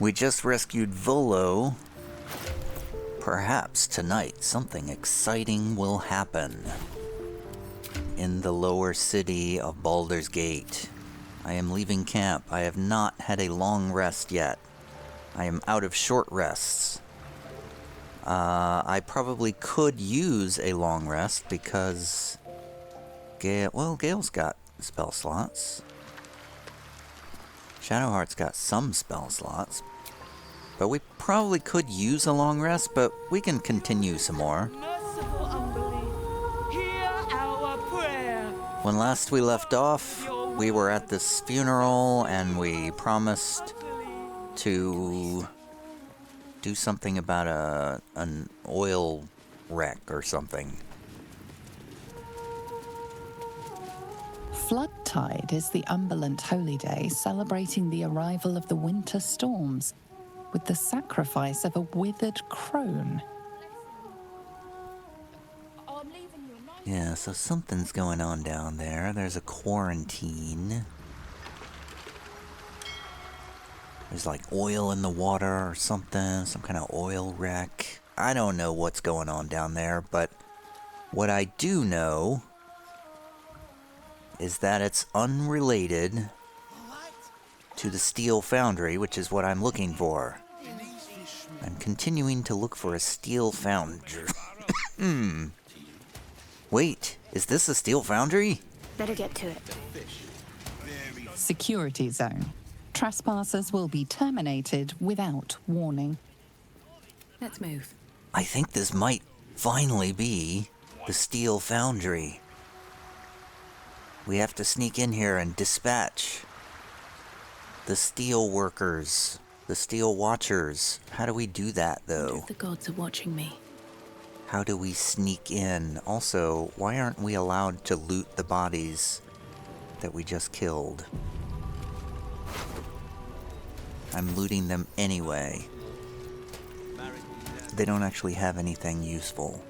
We just rescued Volo. Perhaps tonight something exciting will happen in the lower city of Baldur's Gate. I am leaving camp. I have not had a long rest yet. I am out of short rests. I probably could use a long rest because Gale's got spell slots. Shadowheart's got some spell slots. But we probably could use a long rest, but we can continue some more. When last we left off, we were at this funeral and we promised to do something about an oil wreck or something. Floodtide is the Umberland holy day celebrating the arrival of the winter storms with the sacrifice of a withered crone. Yeah, so something's going on down there. There's a quarantine. There's like oil in the water or something, some kind of oil wreck. I don't know what's going on down there, but what I do know is that it's unrelated to the steel foundry, which is what I'm looking for. I'm continuing to look for a steel foundry. Wait, is this a steel foundry? Better get to it. Security zone. Trespassers will be terminated without warning. Let's move. I think this might finally be the steel foundry. We have to sneak in here and dispatch the steel workers, the steel watchers. How do we do that, though? The gods are watching me. How do we sneak in? Also, why aren't we allowed to loot the bodies that we just killed? I'm looting them anyway. They don't actually have anything useful.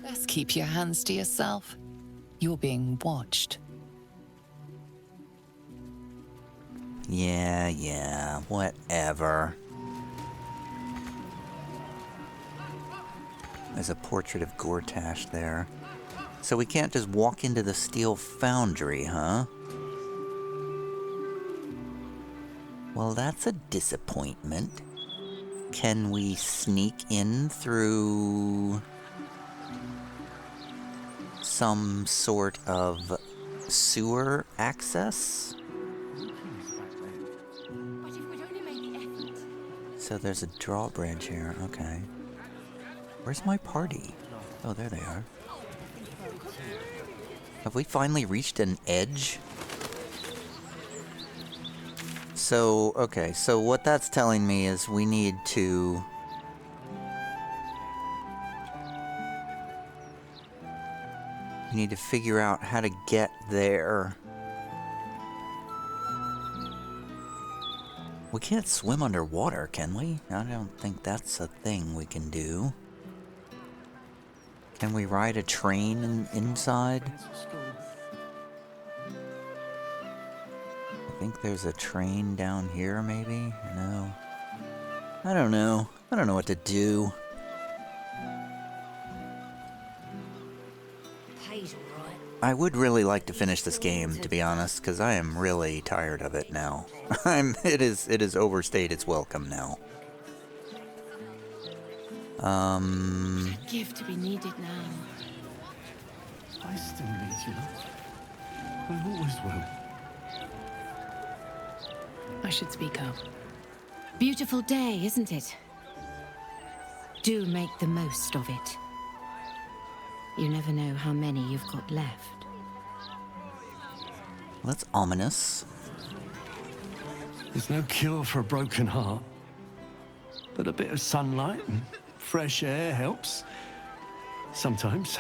Let's keep your hands to yourself. You're being watched. Yeah, whatever. There's a portrait of Gortash there. So we can't just walk into the steel foundry, huh? Well, that's a disappointment. Can we sneak in through some sort of sewer access? So there's a drawbridge here, okay. Where's my party? Oh, there they are. Have we finally reached an edge? So, okay, so what that's telling me is we need to... We need to figure out how to get there. We can't swim underwater, can we? I don't think that's a thing we can do. Can we ride a train inside? I think there's a train down here, maybe? No. I don't know. I don't know what to do. I would really like to finish this game, to be honest, because I am really tired of it now. It is overstayed its welcome now. Give to be needed now. I still need you. I always will. I should speak up. Beautiful day, isn't it? Do make the most of it. You never know how many you've got left. Well, that's ominous. There's no cure for a broken heart. But a bit of sunlight and fresh air helps. Sometimes.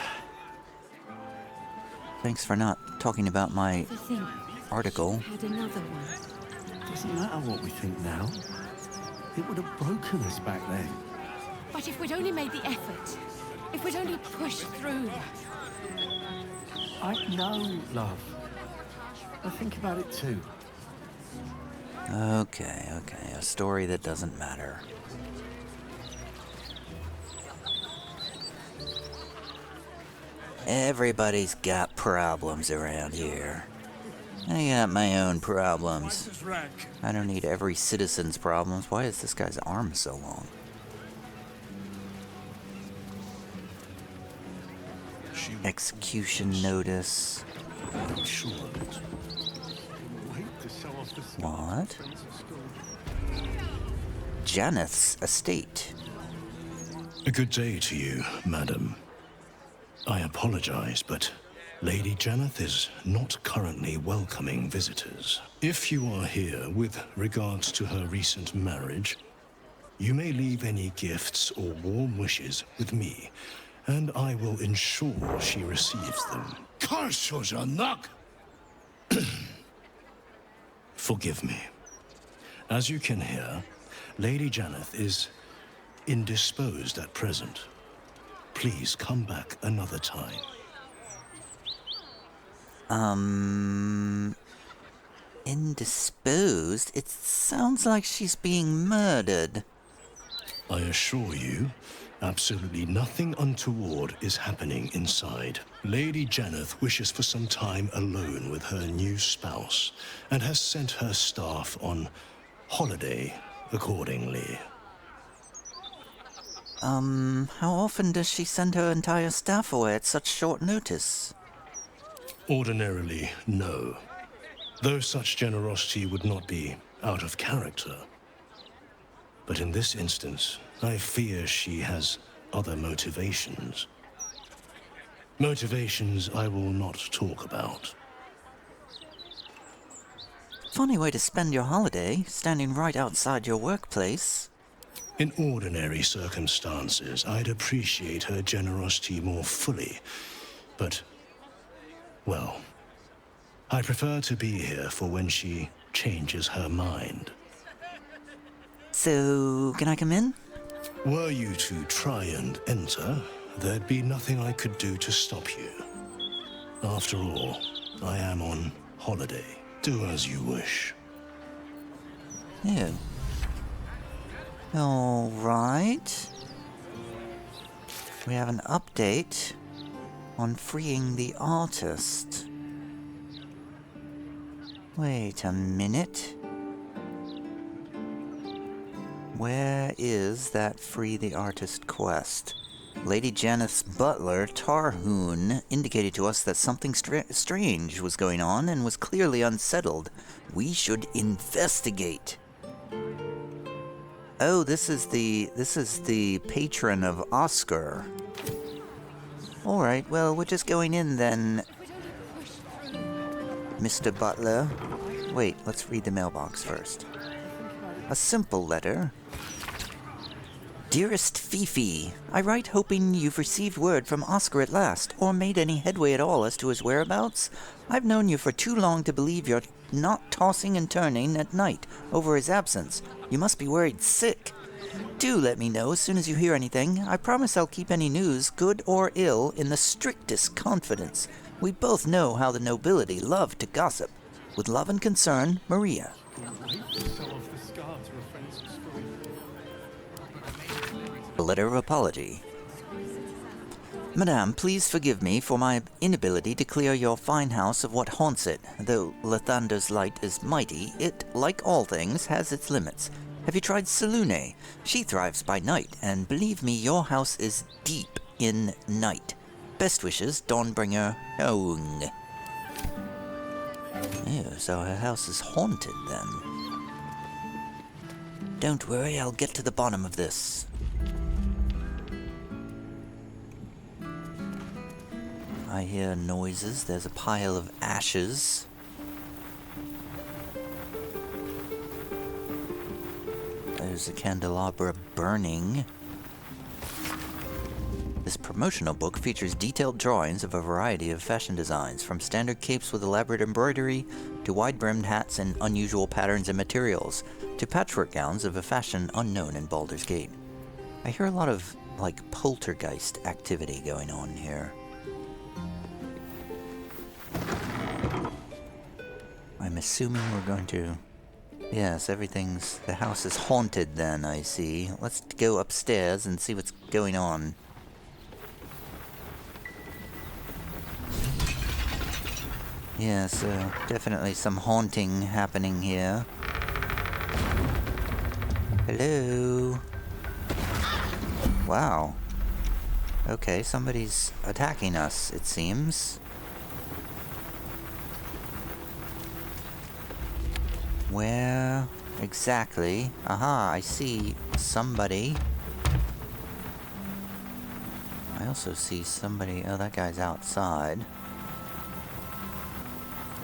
Thanks for not talking about my article. Had another one. Doesn't matter what we think now. It would have broken us back then. But if we'd only made the effort, if we'd only pushed through. I know, love. I think about it too. Okay, a story that doesn't matter. Everybody's got problems around here. I got my own problems. I don't need every citizen's problems. Why is this guy's arm so long? Execution notice. What? Jannath's estate. A good day to you, madam. I apologize, but Lady Jannath is not currently welcoming visitors. If you are here with regards to her recent marriage, you may leave any gifts or warm wishes with me, and I will ensure she receives them. Forgive me. As you can hear, Lady Jannath is indisposed at present. Please come back another time. Indisposed? It sounds like she's being murdered. I assure you, absolutely nothing untoward is happening inside. Lady Jannath wishes for some time alone with her new spouse, and has sent her staff on holiday accordingly. How often does she send her entire staff away at such short notice? Ordinarily, no. Though such generosity would not be out of character. But in this instance, I fear she has other motivations. Motivations I will not talk about. Funny way to spend your holiday, standing right outside your workplace. In ordinary circumstances, I'd appreciate her generosity more fully. But, well, I prefer to be here for when she changes her mind. So, can I come in? Were you to try and enter, there'd be nothing I could do to stop you. After all, I am on holiday. Do as you wish. Ew. Alright. We have an update on freeing the artist. Wait a minute. Where is that free the artist quest? Lady Jannath's butler, Tarhoon, indicated to us that something strange was going on and was clearly unsettled. We should investigate. Oh, this is the patron of Oskar. Alright, well, we're just going in then, Mr. Butler. Wait, let's read the mailbox first. A simple letter. Dearest Fifi, I write hoping you've received word from Oskar at last, or made any headway at all as to his whereabouts. I've known you for too long to believe you're not tossing and turning at night over his absence. You must be worried sick. Do let me know as soon as you hear anything. I promise I'll keep any news, good or ill, in the strictest confidence. We both know how the nobility love to gossip. With love and concern, Maria. A letter of apology. Madame, please forgive me for my inability to clear your fine house of what haunts it. Though Lathander's light is mighty, it, like all things, has its limits. Have you tried Selune? She thrives by night, and believe me, your house is deep in night. Best wishes, Dawnbringer Houng. Oh, so her house is haunted, then. Don't worry, I'll get to the bottom of this. I hear noises. There's a pile of ashes. There's a candelabra burning. This promotional book features detailed drawings of a variety of fashion designs, from standard capes with elaborate embroidery, to wide-brimmed hats in unusual patterns and materials, to patchwork gowns of a fashion unknown in Baldur's Gate. I hear a lot of, like, poltergeist activity going on here. assuming we're going to... Yes, the house is haunted then, I see. Let's go upstairs and see what's going on. Yeah, so definitely some haunting happening here. Hello? Wow. Okay, somebody's attacking us, it seems. Where exactly? Aha, I see somebody. I also see somebody... Oh, that guy's outside.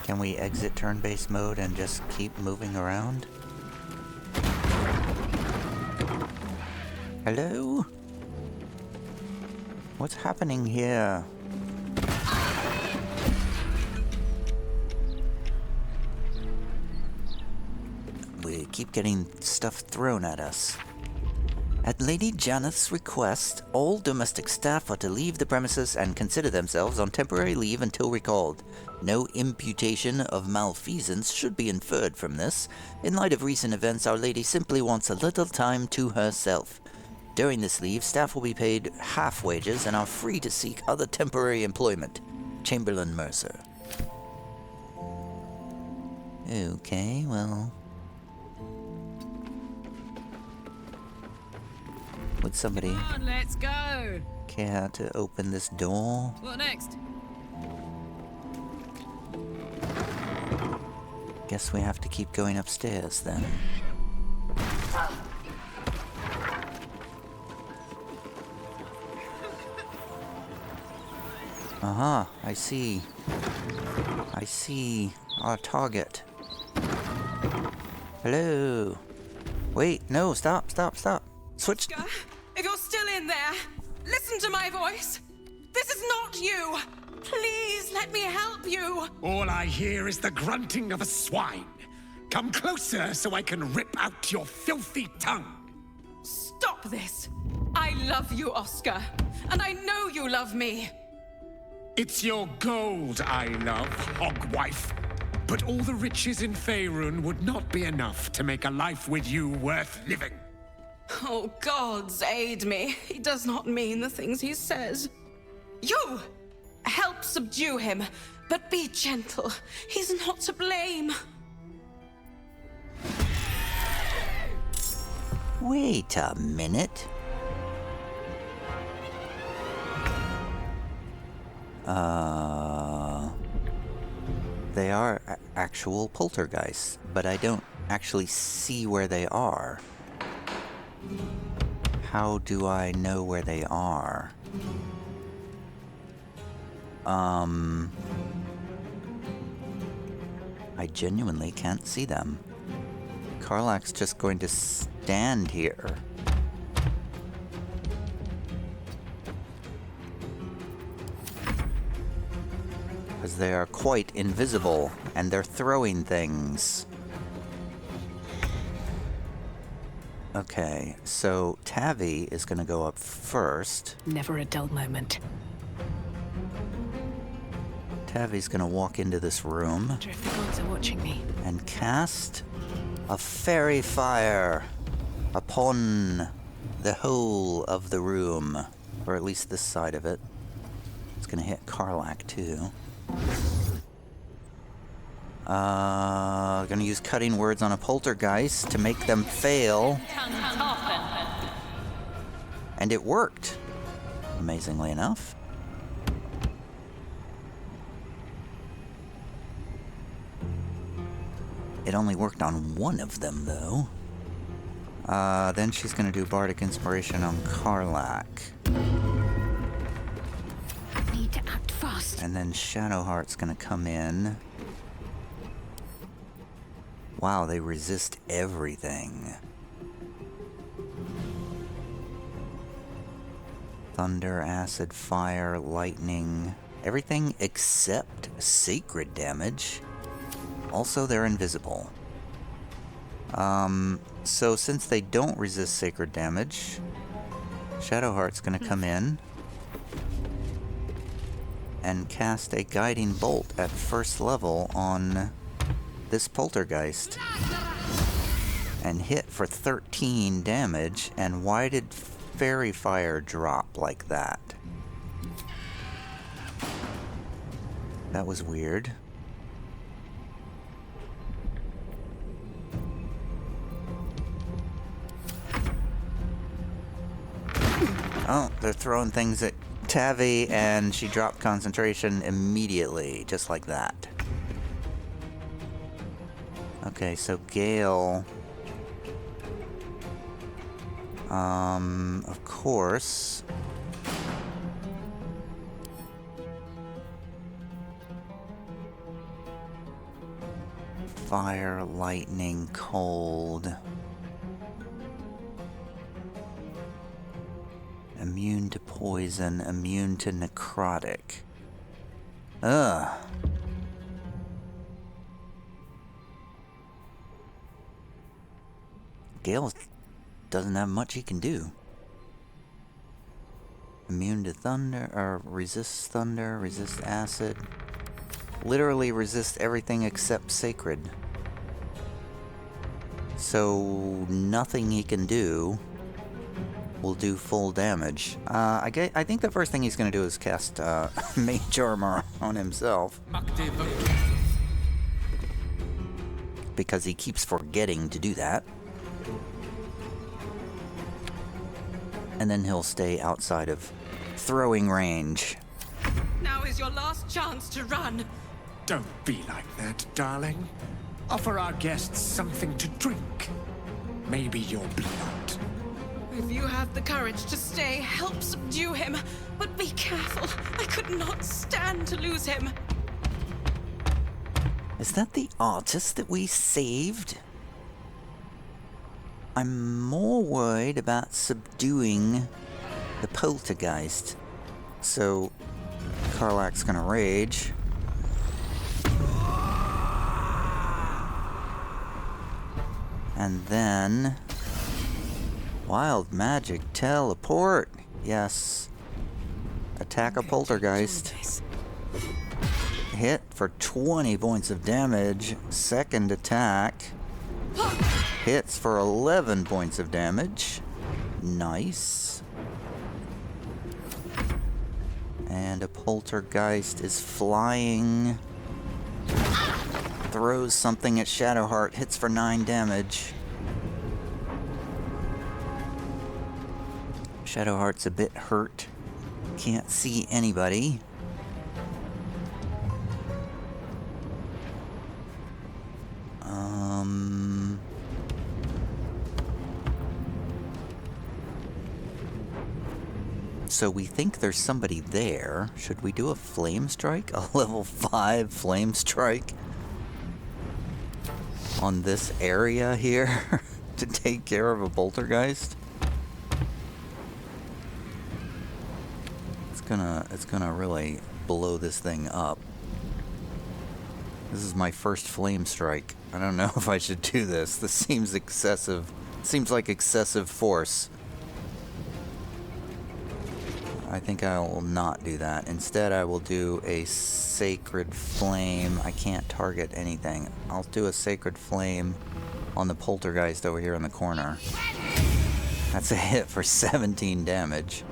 Can we exit turn-based mode and just keep moving around? Hello? What's happening here? We keep getting stuff thrown at us. At Lady Jannath's request, all domestic staff are to leave the premises and consider themselves on temporary leave until recalled. No imputation of malfeasance should be inferred from this. In light of recent events, Our Lady simply wants a little time to herself. During this leave, staff will be paid half wages and are free to seek other temporary employment. Chamberlain Mercer. Okay, well... Would somebody Come on, let's go. care to open this door? What next? Guess we have to keep going upstairs then. Aha, I see. I see our target. Hello. Wait, no, stop. Switch. Oskar, if you're still in there, listen to my voice. This is not you. Please let me help you. All I hear is the grunting of a swine. Come closer so I can rip out your filthy tongue. Stop this. I love you, Oskar, and I know you love me. It's your gold I love, hogwife. But all the riches in Faerun would not be enough to make a life with you worth living. Oh, gods aid me. He does not mean the things he says. You! Help subdue him, but be gentle. He's not to blame. Wait a minute. They are actual poltergeists, but I don't actually see where they are. How do I know where they are? I genuinely can't see them. Karlach's just going to stand here. Because they are quite invisible, and they're throwing things. Okay, so Tavi is going to go up first. Never a dull moment. Tavi's going to walk into this room. Wonder if the gods are watching me. And cast a fairy fire upon the whole of the room, or at least this side of it. It's going to hit Karlach too. Gonna use cutting words on a poltergeist to make them fail. And it worked, amazingly enough. It only worked on one of them, though. Then she's gonna do Bardic Inspiration on Karlach. Need to act fast. And then Shadowheart's gonna come in. Wow, they resist everything. Thunder, acid, fire, lightning. Everything except sacred damage. Also, they're invisible. So since they don't resist sacred damage, Shadowheart's gonna come in and cast a guiding bolt at first level on this Poltergeist and hit for 13 damage. And why did Fairy Fire drop like that? That was weird. Oh, they're throwing things at Tavi, and she dropped concentration immediately, just like that. Okay, so Gale... of course... Fire, lightning, cold... Immune to poison, immune to necrotic. Ugh. Gale doesn't have much he can do. Immune to thunder, or resist thunder, resist acid. Literally resist everything except sacred. So nothing he can do will do full damage. I think the first thing he's going to do is cast Mage Armor on himself. Because he keeps forgetting to do that. And then he'll stay outside of throwing range. Now is your last chance to run. Don't be like that, darling. Offer our guests something to drink. Maybe your blood. If you have the courage to stay, help subdue him. But be careful. I could not stand to lose him. Is that the artist that we saved? I'm more worried about subduing the Poltergeist. So, Karlach's gonna rage. And then... Wild magic teleport. Yes. Attack a Poltergeist. Hit for 20 points of damage. Second attack. Hits for 11 points of damage. Nice. And a Poltergeist is flying. Throws something at Shadowheart. Hits for 9 damage. Shadowheart's a bit hurt. Can't see anybody. So we think there's somebody there. Should we do a flame strike? A level 5 flame strike? On this area here? To take care of a Poltergeist? It's gonna really blow this thing up. This is my first flame strike. I don't know if I should do this. This seems excessive. Seems like excessive force. I think I will not do that. Instead, I will do a sacred flame. I can't target anything. I'll do a sacred flame on the Poltergeist over here in the corner. That's a hit for 17 damage.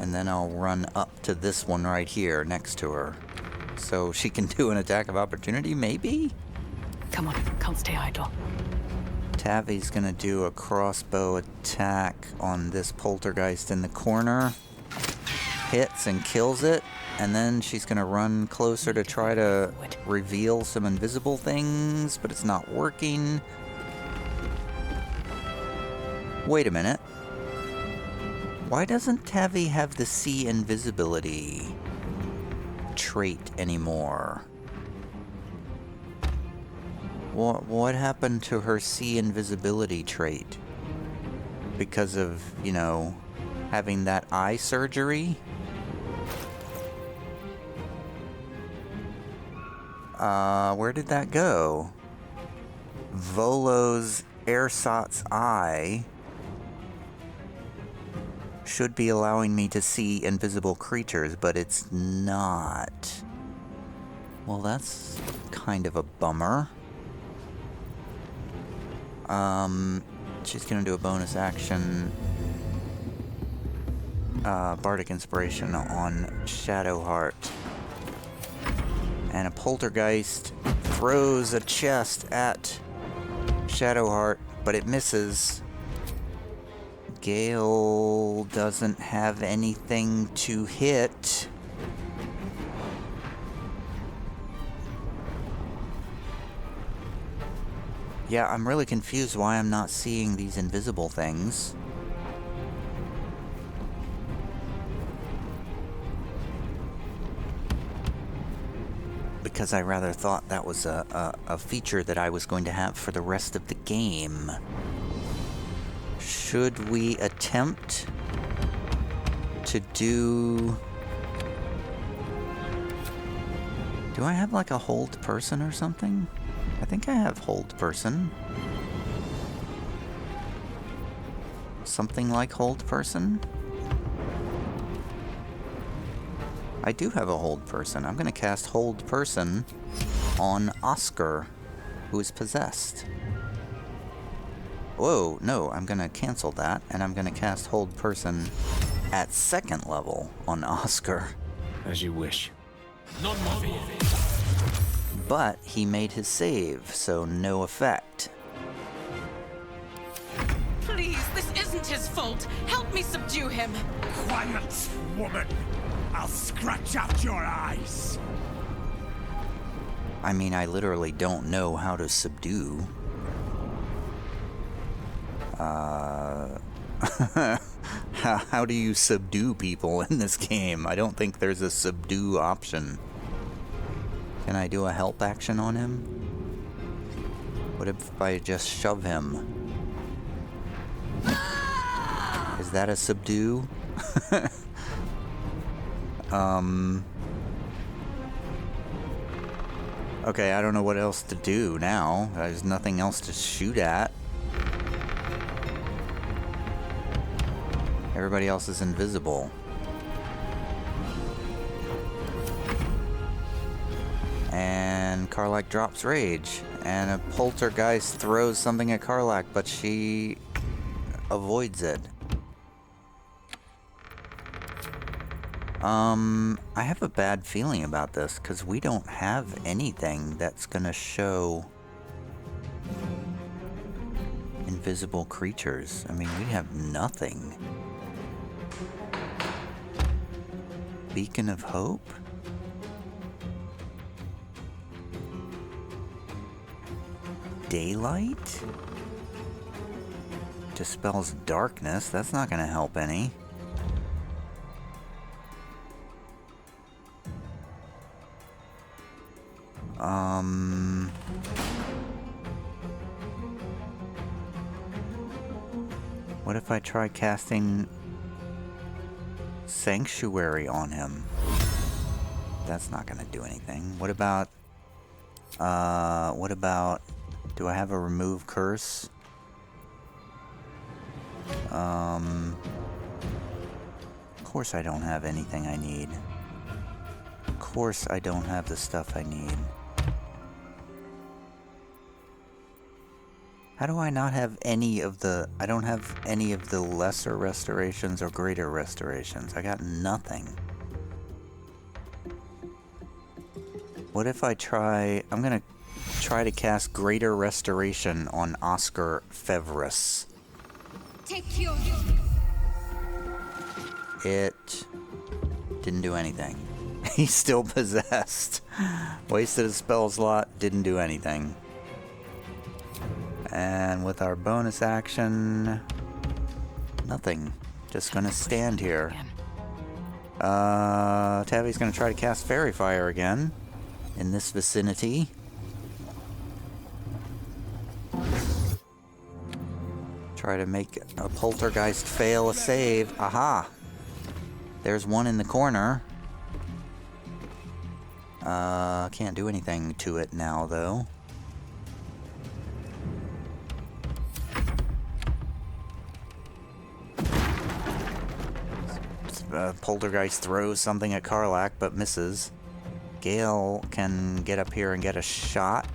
And then I'll run up to this one right here next to her. So she can do an attack of opportunity, maybe? Come on, can't stay idle. Tavi's gonna do a crossbow attack on this Poltergeist in the corner. Hits and kills it. And then she's gonna run closer to try to reveal some invisible things, but it's not working. Wait a minute. Why doesn't Tavi have the see invisibility trait anymore? What happened to her see invisibility trait? Because of, you know, having that eye surgery? Where did that go? Volo's ersatz eye should be allowing me to see invisible creatures, but it's not. Well, that's kind of a bummer. She's gonna do a bonus action. Bardic Inspiration on Shadowheart. And a Poltergeist throws a chest at Shadowheart, but it misses. Gale doesn't have anything to hit. Yeah, I'm really confused why I'm not seeing these invisible things. Because I rather thought that was a feature that I was going to have for the rest of the game. Should we attempt to do... Do I have like a hold person or something? I think I have hold person. Something like hold person? I do have a hold person. I'm gonna cast hold person on Oskar, who is possessed. Whoa, no, I'm gonna cancel that, and I'm gonna cast hold person at 2nd level on Oskar. As you wish. But he made his save, so no effect. Please, this isn't his fault. Help me subdue him. Quiet, woman! I'll scratch out your eyes! I mean, I literally don't know how to subdue. How do you subdue people in this game? I don't think there's a subdue option. Can I do a help action on him? What if I just shove him? Is that a subdue? Okay, I don't know what else to do now. There's nothing else to shoot at. Everybody else is invisible. And Karlach drops rage. And a Poltergeist throws something at Karlach, but she avoids it. I have a bad feeling about this, because we don't have anything that's gonna show invisible creatures. I mean, we have nothing. Beacon of Hope? Daylight? Dispels darkness. That's not gonna help any. What if I try casting Sanctuary on him? That's not gonna do anything. What about, do I have a remove curse? Of course I don't have anything I need. Of course I don't have the stuff I need. How do I not have any of the... I don't have any of the lesser restorations or greater restorations. I got nothing. What if I try... I'm gonna try to cast Greater Restoration on Oskar Fevris. Take your... It didn't do anything. He's still possessed. Wasted a spell slot, didn't do anything. And with our bonus action, nothing. Just gonna stand here. Tabby's gonna try to cast Fairy Fire again in this vicinity. Try to make a Poltergeist fail a save. Aha! There's one in the corner. Can't do anything to it now, though. Poltergeist throws something at Karlach, but misses. Gale can get up here and get a shot.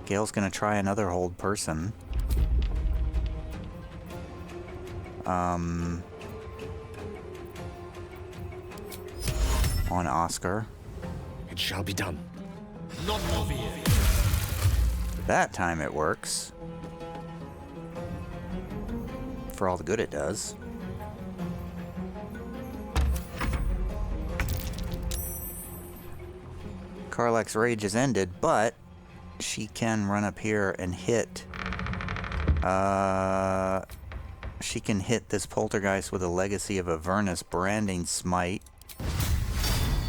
Gale's gonna try another hold person. On Oskar. It shall be done. That time it works. For all the good it does. Karlach's rage is ended, but she can run up here and hit. She can hit this Poltergeist with a Legacy of Avernus Branding Smite.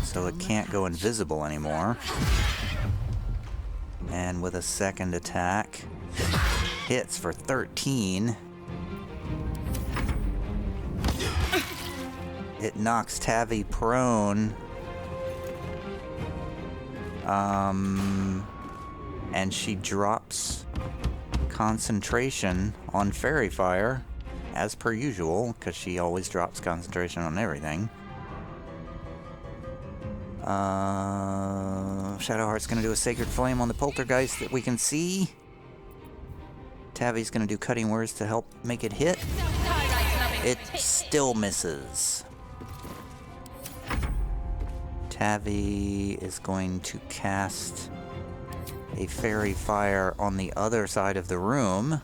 So it can't go invisible anymore. And with a second attack, hits for 13. It knocks Tavi prone. And she drops concentration on Fairy Fire, as per usual, because she always drops concentration on everything. Shadowheart's gonna do a Sacred Flame on the Poltergeist that we can see. Tavi's gonna do Cutting Words to help make it hit. It still misses. Tavi is going to cast a Fairy Fire on the other side of the room,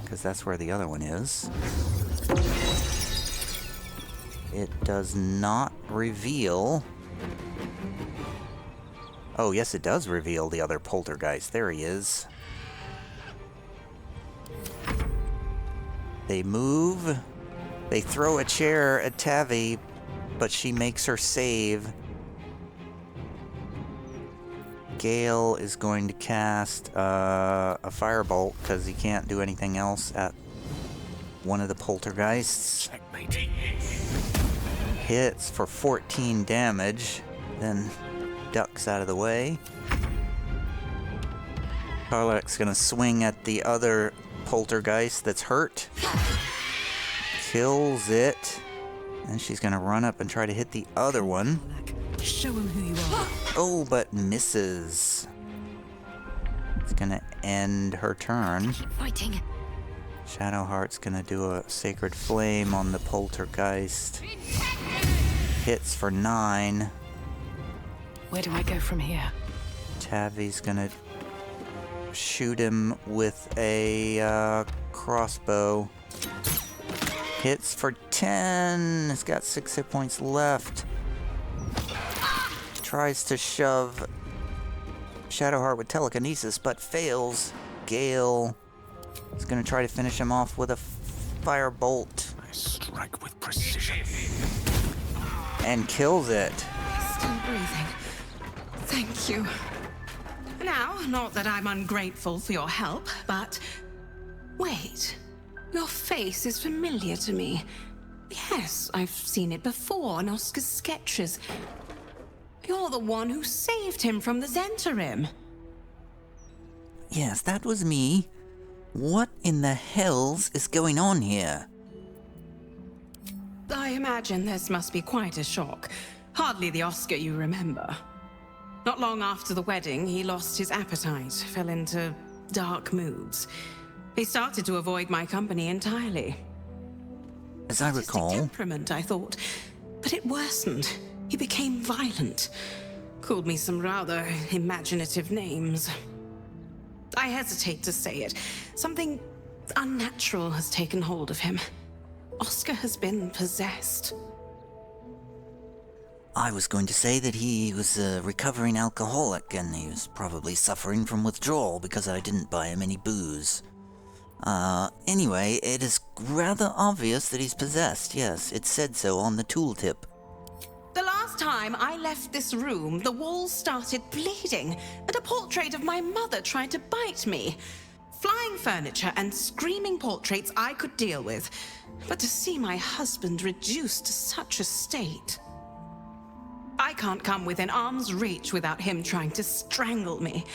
because that's where the other one is. It does not reveal. Oh, yes, it does reveal the other Poltergeist. There he is. They move. They throw a chair at Tavi, but she makes her save. Gale is going to cast a Firebolt because he can't do anything else at one of the Poltergeists. Checkmate. Hits for 14 damage, then ducks out of the way. Karlach's gonna swing at the other Poltergeist that's hurt. Kills it. And she's gonna run up and try to hit the other one. Show him who you are. Oh, but misses. It's gonna end her turn. Keep fighting. Shadowheart's gonna do a Sacred Flame on the Poltergeist. Hits for 9. Where do I go from here? Tavi's gonna shoot him with a crossbow. Hits for 10. It's got 6 hit points left. Tries to shove Shadowheart with telekinesis, but fails. Gale is going to try to finish him off with a firebolt. I strike with precision. And kills it. Still breathing. Thank you. Now, not that I'm ungrateful for your help, but wait. Your face is familiar to me. Yes, I've seen it before in Oskar's sketches. You're the one who saved him from the Zhentarim. Yes, that was me. What in the hells is going on here? I imagine this must be quite a shock. Hardly the Oskar you remember. Not long after the wedding, he lost his appetite, fell into dark moods. He started to avoid my company entirely. As I recall, Temperament, I thought, but it worsened. He became violent. Called me some rather imaginative names. I hesitate to say it. Something unnatural has taken hold of him. Oskar has been possessed. I was going to say that he was a recovering alcoholic and he was probably suffering from withdrawal because I didn't buy him any booze. Anyway, it is rather obvious that he's possessed. Yes, it said so on the tooltip. The last time I left this room, the walls started bleeding, and a portrait of my mother tried to bite me. Flying furniture and screaming portraits I could deal with, but to see my husband reduced to such a state... I can't come within arm's reach without him trying to strangle me.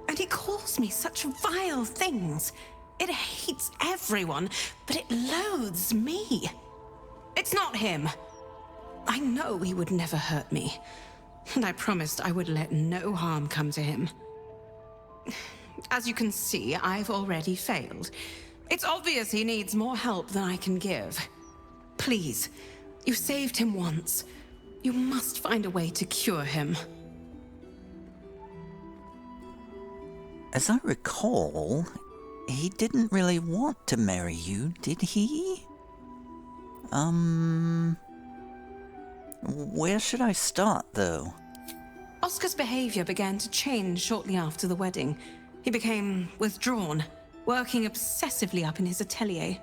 And he calls me such vile things. It hates everyone, but it loathes me. It's not him. I know he would never hurt me. and I promised I would let no harm come to him. As you can see, I've already failed. It's obvious he needs more help than I can give. Please, you saved him once. You must find a way to cure him. As I recall, he didn't really want to marry you, did he? Where should I start, though? Oskar's behavior began to change shortly after the wedding. He became withdrawn, working obsessively up in his atelier.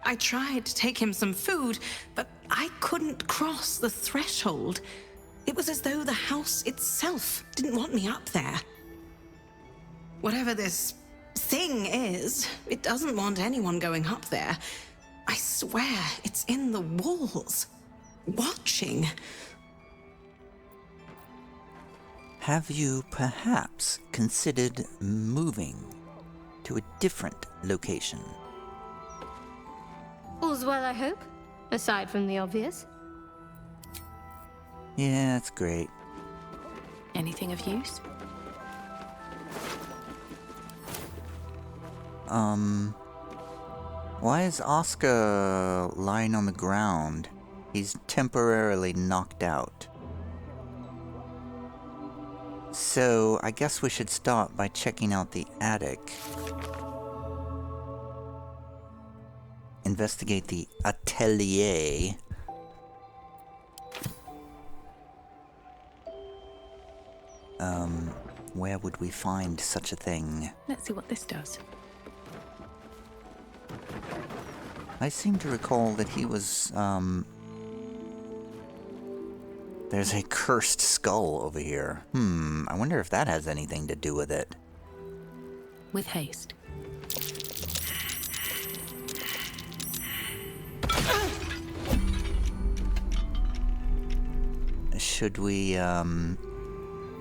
I tried to take him some food, but I couldn't cross the threshold. It was as though the house itself didn't want me up there. Whatever this thing is, it doesn't want anyone going up there. I swear it's in the walls, watching. Have you perhaps considered moving to a different location? All's well, I hope, aside from the obvious. Yeah, that's great. Anything of use? Why is Oskar lying on the ground? He's temporarily knocked out. So, I guess we should start by checking out the attic. Investigate the atelier. Where would we find such a thing? Let's see what this does. I seem to recall that he was, there's a cursed skull over here. I wonder if that has anything to do with it. With haste. Should we,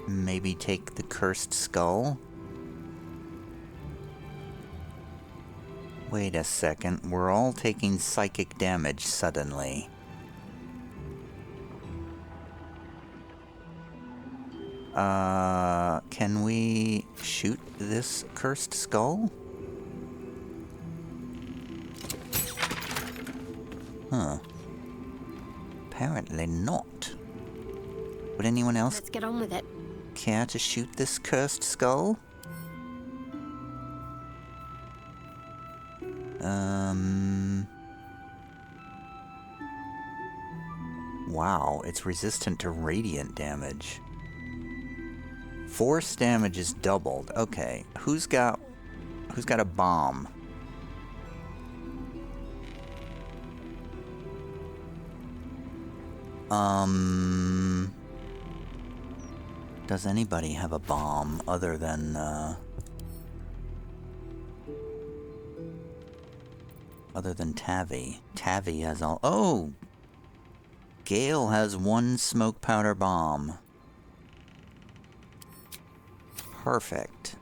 maybe take the cursed skull? Wait a second, we're all taking psychic damage suddenly. Can we shoot this cursed skull? Huh. Apparently not. Would anyone else Let's get on with it. care to shoot this cursed skull? Wow, it's resistant to radiant damage. Force damage is doubled. Okay, who's got a bomb? Does anybody have a bomb other than Tavi? Tavi has all. Oh! Gale has one smoke powder bomb. Perfect.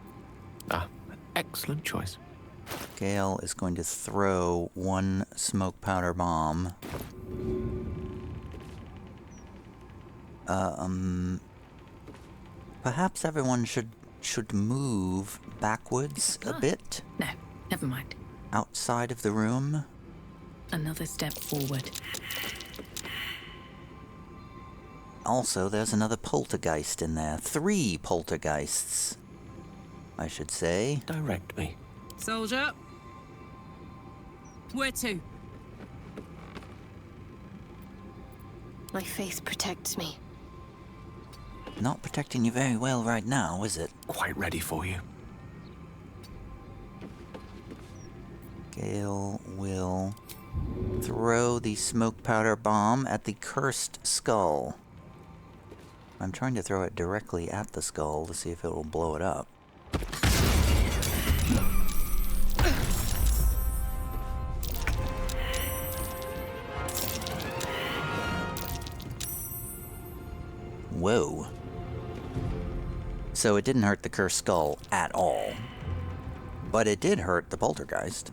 Excellent choice. Gale is going to throw one smoke powder bomb. Perhaps everyone should move backwards a bit. No, never mind. Outside of the room. Another step forward. Also, there's another poltergeist in there. 3 poltergeists, I should say. Direct me. Soldier. Where to? My faith protects me. Not protecting you very well right now, is it? Quite ready for you. Gale will throw the smoke powder bomb at the cursed skull. I'm trying to throw it directly at the skull to see if it will blow it up. Whoa. So it didn't hurt the cursed skull at all. But it did hurt the poltergeist.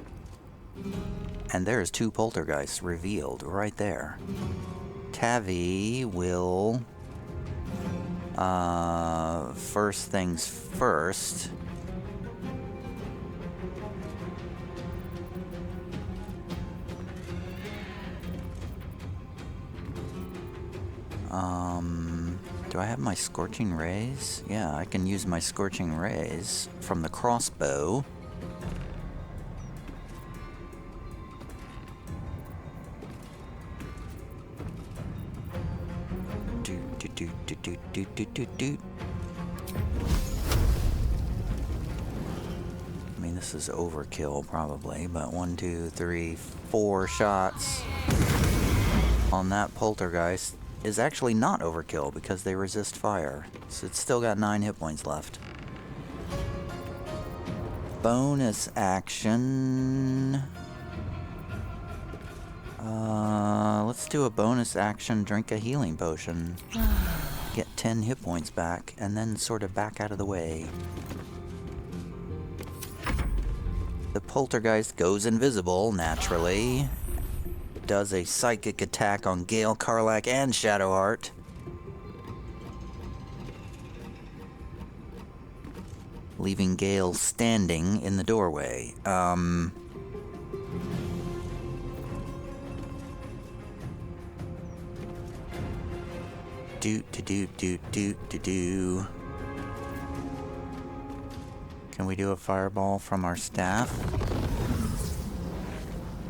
And there's 2 poltergeists revealed right there. Tavi will First things first. Do I have my Scorching Rays? Yeah, I can use my Scorching Rays from the crossbow. I mean, this is overkill probably, but 1, 2, 3, 4 shots on that Poltergeist is actually not overkill because they resist fire. So it's still got 9 hit points left. Bonus action. Let's do a bonus action, drink a healing potion. Get 10 hit points back, and then sort of back out of the way. The Poltergeist goes invisible, naturally. Does a psychic attack on Gale, Karlach, and Shadowheart. Leaving Gale standing in the doorway. Do. Can we do a fireball from our staff?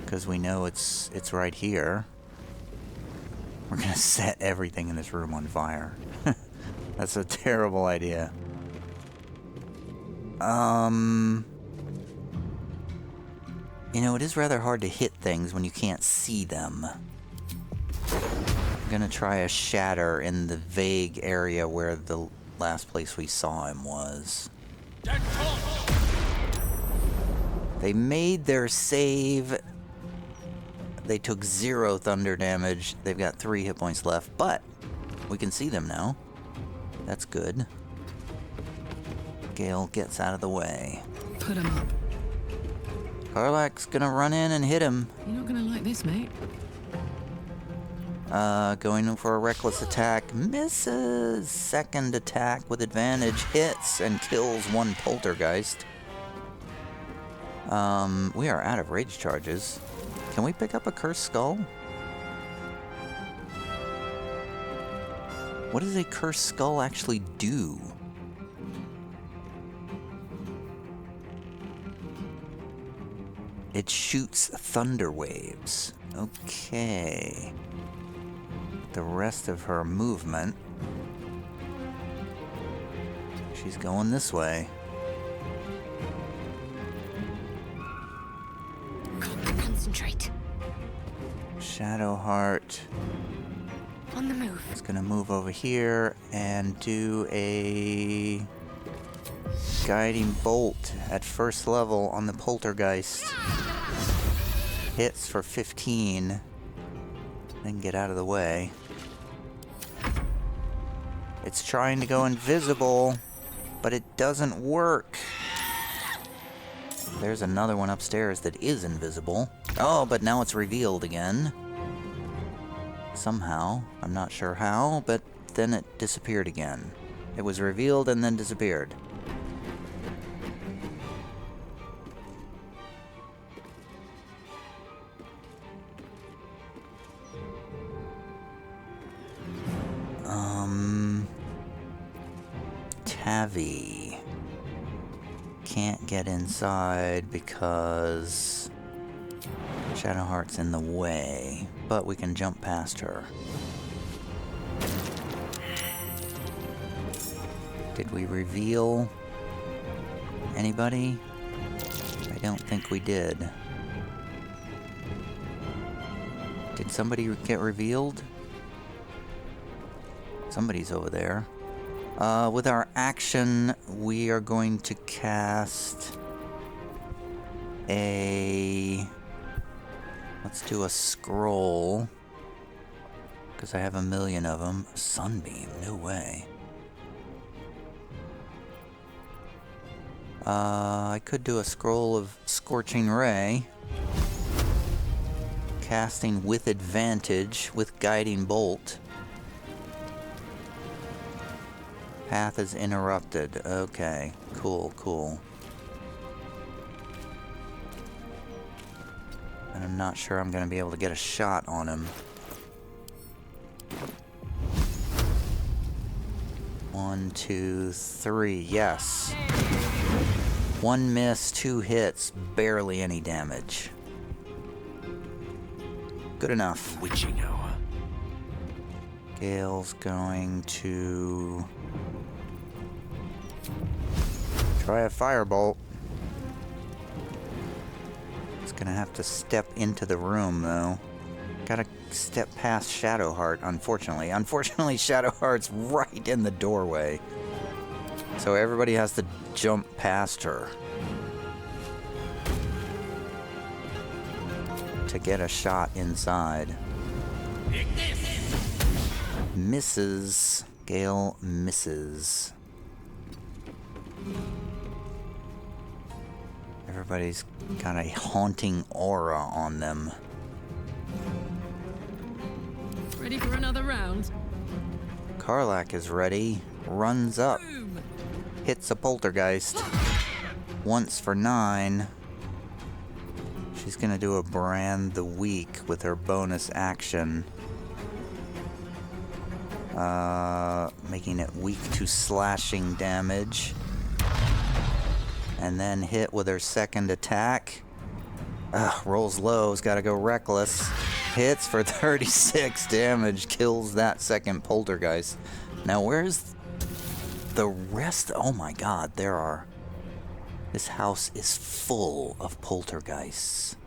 Because we know it's right here. We're gonna set everything in this room on fire. That's a terrible idea. You know, it is rather hard to hit things when you can't see them. I'm gonna try a shatter in the vague area where the last place we saw him was. They made their save. They took 0 thunder damage. They've got 3 hit points left, but we can see them now. That's good. Gale gets out of the way. Put him up. Karlach's gonna run in and hit him. You're not gonna like this, mate. Going for a reckless attack. Misses. Second attack with advantage. Hits and kills 1 Poltergeist. We are out of rage charges. Can we pick up a cursed skull? What does a cursed skull actually do? It shoots thunder waves. Okay. The rest of her movement. She's going this way. Concentrate. Shadowheart On the move. is gonna move over here and do a guiding bolt at first level on the Poltergeist. Hits for 15. Then get out of the way. It's trying to go invisible, but it doesn't work. There's another one upstairs that is invisible. Oh, but now it's revealed again. Somehow. I'm not sure how, but then it disappeared again. It was revealed and then disappeared. Tavi can't get inside because Shadowheart's in the way, but we can jump past her. Did we reveal anybody? I don't think we did. Did somebody get revealed? Somebody's over there. With our action, we are going to cast a... Let's do a scroll. Because I have 1,000,000 of them. Sunbeam, no way. I could do a scroll of Scorching Ray. Casting with advantage with Guiding Bolt. Path is interrupted. Okay, cool, cool. And I'm not sure I'm gonna be able to get a shot on him. 1, 2, 3, yes. 1 miss, 2 hits, barely any damage. Good enough. Witching hour. Gale's going to try a firebolt. It's gonna have to step into the room, though. Gotta step past Shadowheart, unfortunately. Unfortunately, Shadowheart's right in the doorway. So everybody has to jump past her to get a shot inside. Misses. Gale misses. Everybody's got a haunting aura on them. Ready for another round? Karlach is ready. Runs up. Boom. Hits a poltergeist. Once for 9. She's gonna do a brand the weak with her bonus action. Making it weak to slashing damage. And then hit with her second attack. Rolls low's gotta go reckless. Hits for 36 damage, kills that second poltergeist. Now where's the rest? Oh my god, there are... This house is full of poltergeists.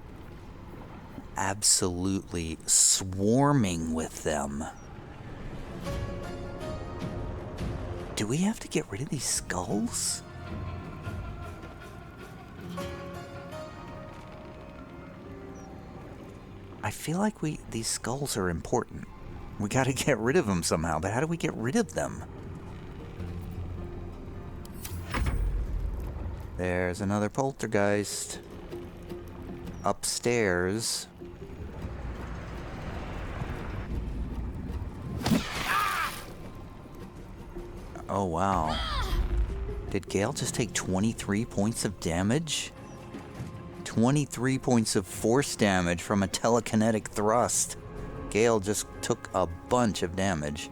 Absolutely swarming with them. Do we have to get rid of these skulls? I feel like these skulls are important. We gotta get rid of them somehow, but how do we get rid of them? There's another poltergeist. Upstairs. Oh, wow. Did Gale just take 23 points of damage? 23 points of force damage from a telekinetic thrust. Gale just took a bunch of damage.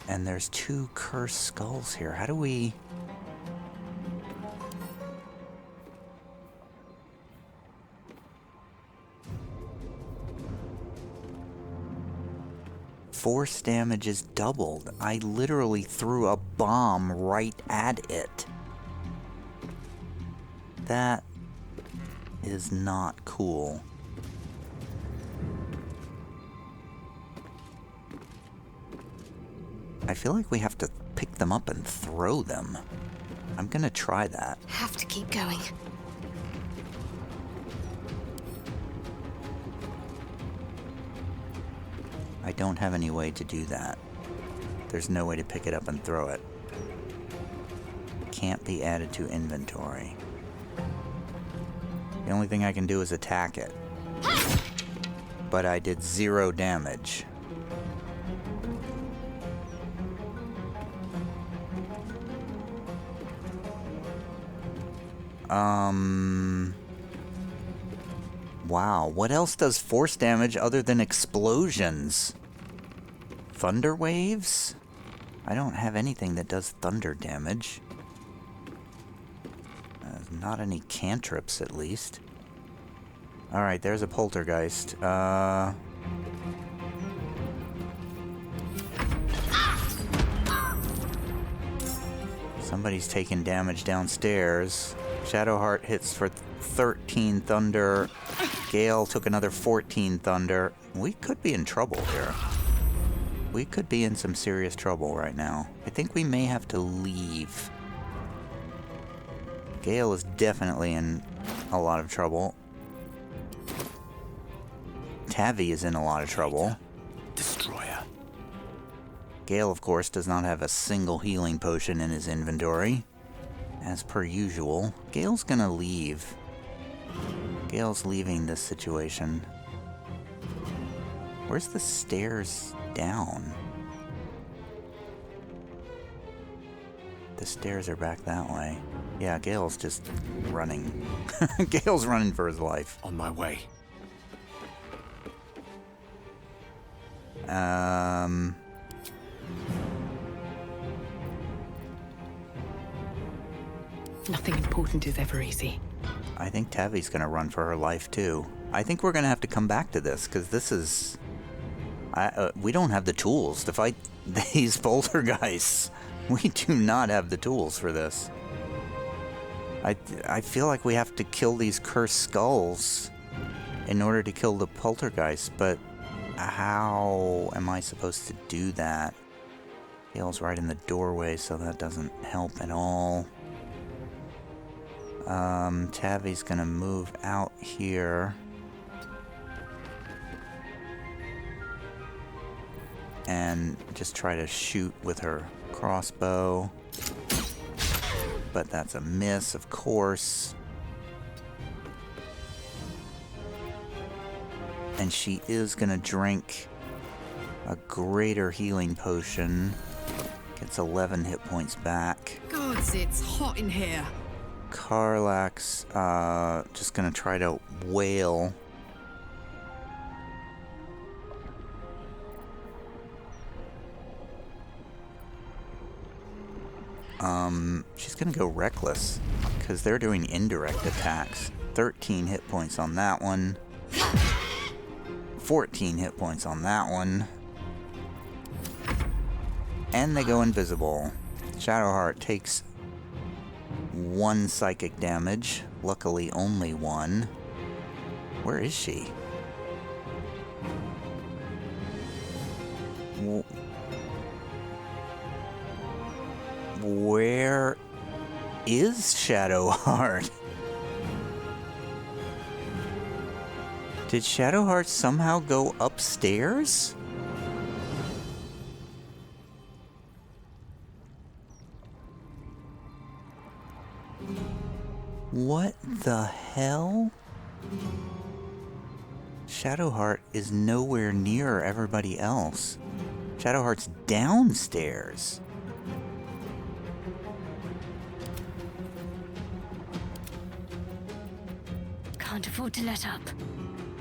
And there's 2 cursed skulls here. How do we... Force damage is doubled. I literally threw a bomb right at it. That is not cool. I feel like we have to pick them up and throw them. I'm gonna try that. Have to keep going. I don't have any way to do that. There's no way to pick it up and throw it. Can't be added to inventory. The only thing I can do is attack it. But I did 0 damage. Wow, what else does force damage other than explosions? Thunder waves? I don't have anything that does thunder damage. Not any cantrips, at least. Alright, there's a poltergeist. Somebody's taking damage downstairs. Shadowheart hits for 13 thunder. Gale took another 14 thunder. We could be in trouble here. We could be in some serious trouble right now. I think we may have to leave. Gale is definitely in a lot of trouble. Tavi is in a lot of trouble. Destroyer. Gale, of course, does not have a single healing potion in his inventory. As per usual. Gale's gonna leave. Gale's leaving this situation. Where's the stairs down? The stairs are back that way. Yeah, Gale's just running. Gale's running for his life. On my way. Nothing important is ever easy. I think Tavi's gonna run for her life too. I think we're gonna have to come back to this, because this is... we don't have the tools to fight these poltergeists. We do not have the tools for this. I feel like we have to kill these cursed skulls in order to kill the poltergeist, but how am I supposed to do that? Gale's right in the doorway, so that doesn't help at all. Tavi's gonna move out here. And just try to shoot with her crossbow. But that's a miss, of course. And she is gonna drink a greater healing potion. Gets 11 hit points back. Gods, it's hot in here. Karlach's just gonna try to wail. She's gonna go reckless, because they're doing indirect attacks. 13 hit points on that one. 14 hit points on that one. And they go invisible. Shadowheart takes 1 psychic damage. Luckily, only 1. Where is she? Where is Shadowheart? Did Shadowheart somehow go upstairs? What the hell? Shadowheart is nowhere near everybody else. Shadowheart's downstairs. Can't afford to let up.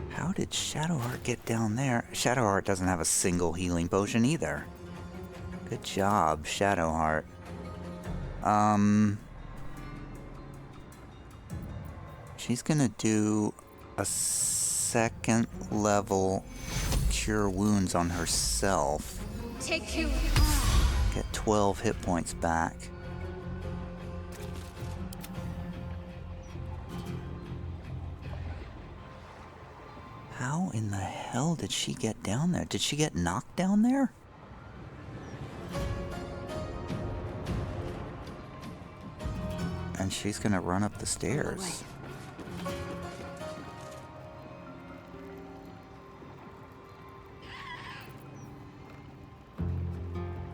How did Shadowheart get down there? Shadowheart doesn't have a single healing potion either. Good job, Shadowheart. She's gonna do a 2nd level Cure Wounds on herself. Take you. Get 12 hit points back. How in the hell did she get down there? Did she get knocked down there? And she's gonna run up the stairs.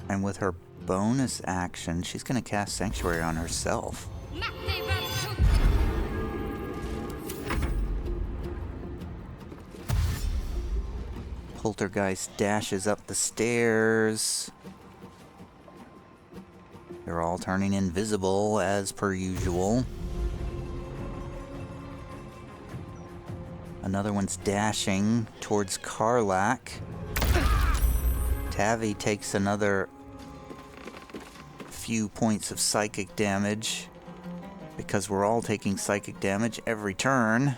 And with her bonus action, she's gonna cast Sanctuary on herself. Poltergeist dashes up the stairs. They're all turning invisible as per usual. Another one's dashing towards Karlach. Tavi takes another few points of psychic damage because we're all taking psychic damage every turn.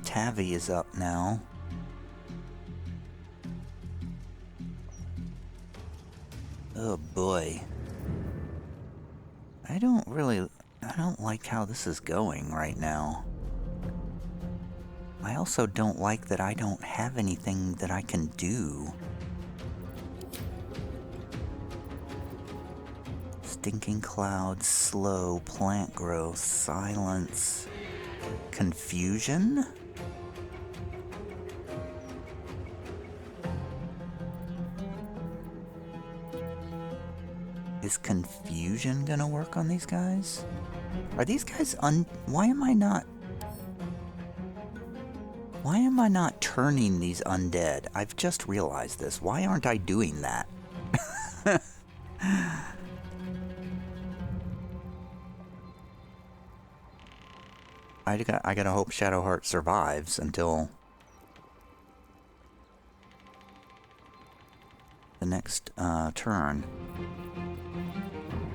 Tavi is up now. Oh boy. I don't like how this is going right now. I also don't like that I don't have anything that I can do. Stinking clouds, slow, plant growth, silence, confusion? Is confusion gonna work on these guys? Are these guys why am I not... Why am I not turning these undead? I've just realized this. Why aren't I doing that? I gotta hope Shadowheart survives until the next turn.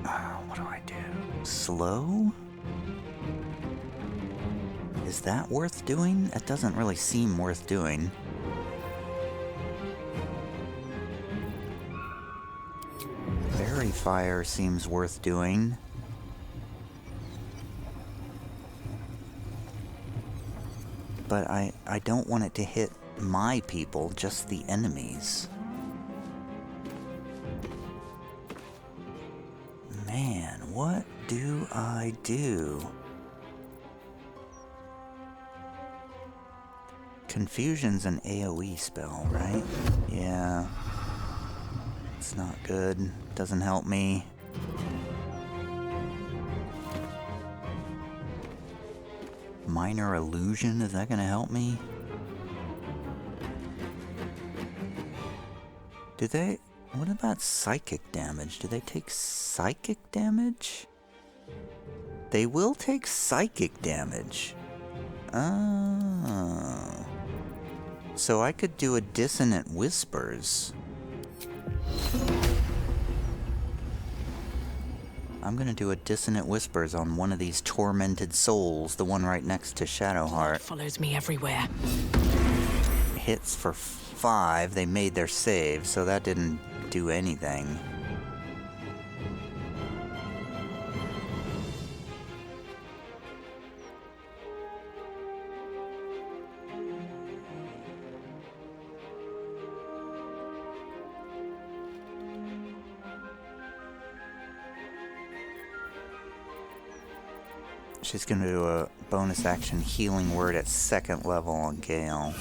What do I do? Slow? Is that worth doing? It doesn't really seem worth doing. Fairy Fire seems worth doing. But I don't want it to hit my people, just the enemies. Man, what do I do? Confusion's an AoE spell, right? Yeah. It's not good. Doesn't help me. Minor Illusion, is that gonna help me? Do they... What about psychic damage? Do they take psychic damage? They will take psychic damage. Oh. So I could do a Dissonant Whispers. I'm gonna do a Dissonant Whispers on one of these tormented souls, the one right next to Shadowheart. It follows me everywhere. Hits for 5. They made their save, so that didn't do anything. She's going to do a bonus action healing word at 2nd level on Gale.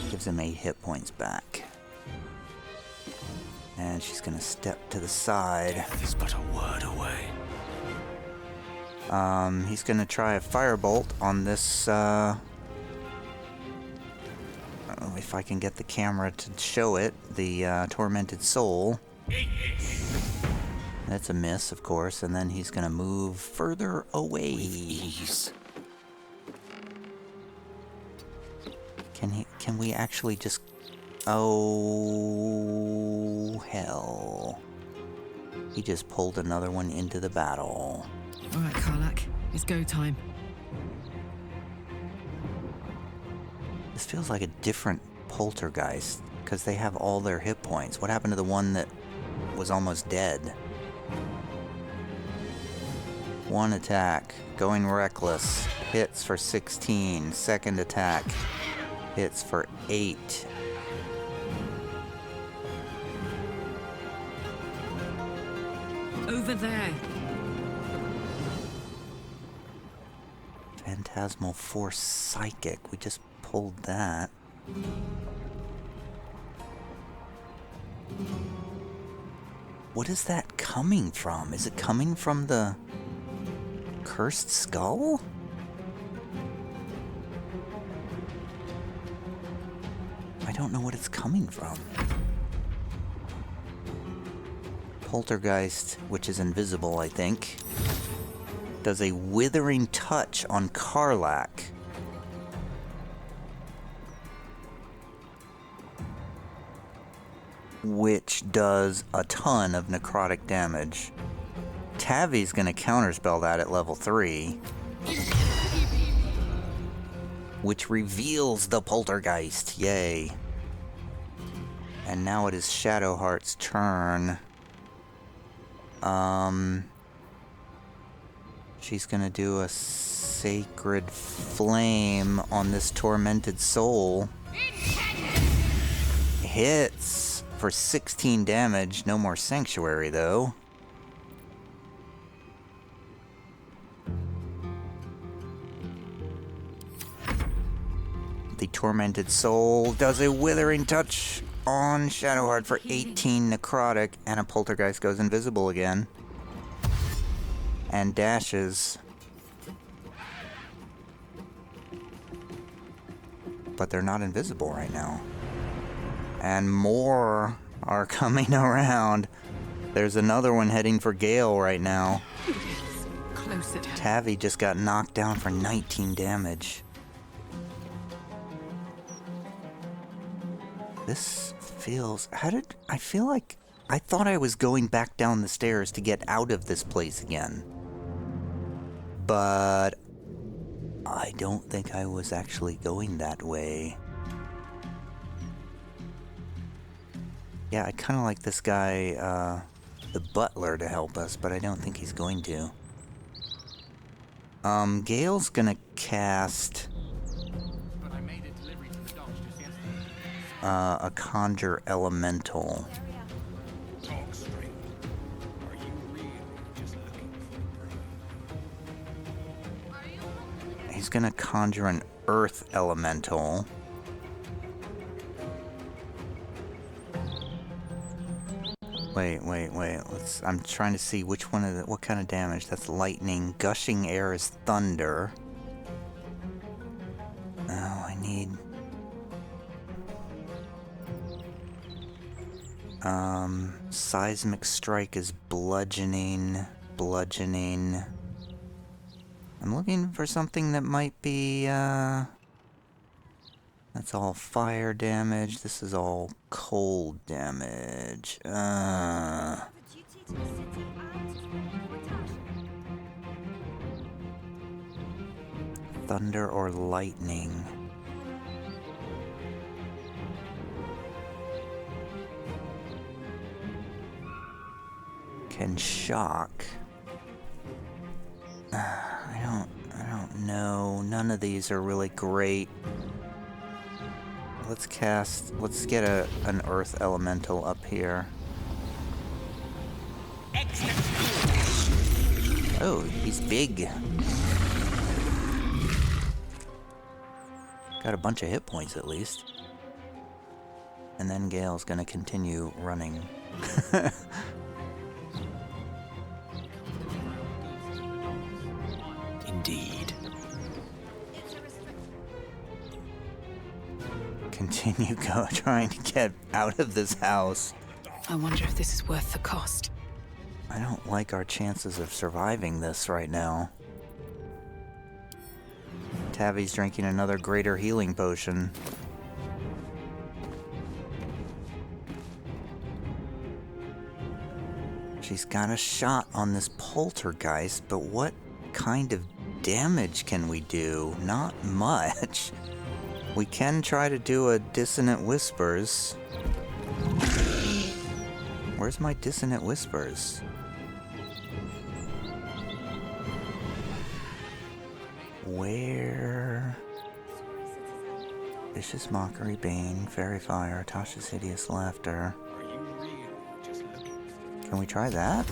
Gives him 8 hit points back. And she's going to step to the side. Death is but a word away. He's going to try a firebolt on this, I don't know if I can get the camera to show it, the tormented soul. That's a miss, of course, and then he's gonna move further away. With ease. Can we actually just... Oh, hell. He just pulled another one into the battle. Alright, Karlach. It's go time. This feels like a different Poltergeist, because they have all their hit points. What happened to the one that was almost dead? One attack, going reckless, hits for 16. Second attack, hits for 8. Over there. Phantasmal Force Psychic, we just pulled that. What is that coming from? Is it coming from the Cursed Skull? I don't know what it's coming from. Poltergeist, which is invisible, I think, does a withering touch on Karlach. Which does a ton of necrotic damage. Tavi's gonna counterspell that at level 3. Which reveals the Poltergeist. Yay. And now it is Shadowheart's turn. She's gonna do a Sacred Flame on this tormented soul. Hits for 16 damage. No more Sanctuary, though. The tormented soul does a withering touch on Shadowheart for 18 necrotic, and a Poltergeist goes invisible again. And dashes. but they're not invisible right now. And more are coming around. There's another one heading for Gale right now. Closer to Tavi just got knocked down for 19 damage. This feels... I feel like... I thought I was going back down the stairs to get out of this place again. But... I don't think I was actually going that way. Yeah, I kind of like this guy, the butler, to help us, but I don't think he's going to. Gale's gonna cast... a Conjure Elemental. He's gonna conjure an Earth Elemental. Wait. I'm trying to see which one of what kind of damage. That's lightning. Gushing air is thunder. Oh, I need... Seismic strike is bludgeoning. I'm looking for something that might be, that's all fire damage. This is all cold damage. Thunder or lightning. Can shock. I don't know. None of these are really great. Let's get an Earth Elemental up here. Oh, he's big. Got a bunch of hit points at least. And then Gale's gonna continue running. Indeed. Continue trying to get out of this house. I wonder if this is worth the cost. I don't like our chances of surviving this right now. Tavi's drinking another greater healing potion. She's got a shot on this poltergeist, but what kind of damage can we do? Not much. We can try to do a Dissonant Whispers. Where's my Dissonant Whispers? Where? Vicious Mockery, Bane, Fairy Fire, Tasha's Hideous Laughter. Can we try that?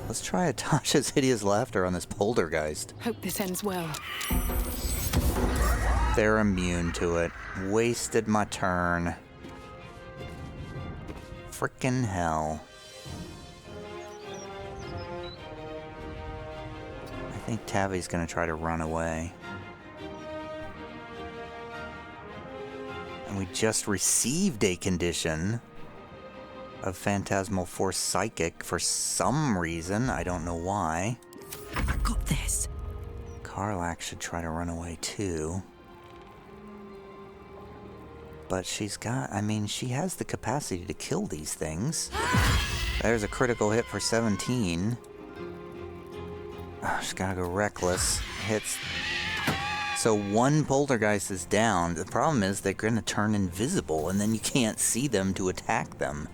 Let's try a Tasha's Hideous Laughter on this Poltergeist. Hope this ends well. They're immune to it. Wasted my turn. Frickin' hell. I think Tavi's gonna try to run away. And we just received a condition of Phantasmal Force Psychic for some reason. I don't know why. I got this. Karlach should try to run away too. But she's got, I mean, she has the capacity to kill these things. There's a critical hit for 17. Oh, she's gotta go reckless. Hits. So one poltergeist is down. The problem is they're gonna turn invisible and then you can't see them to attack them.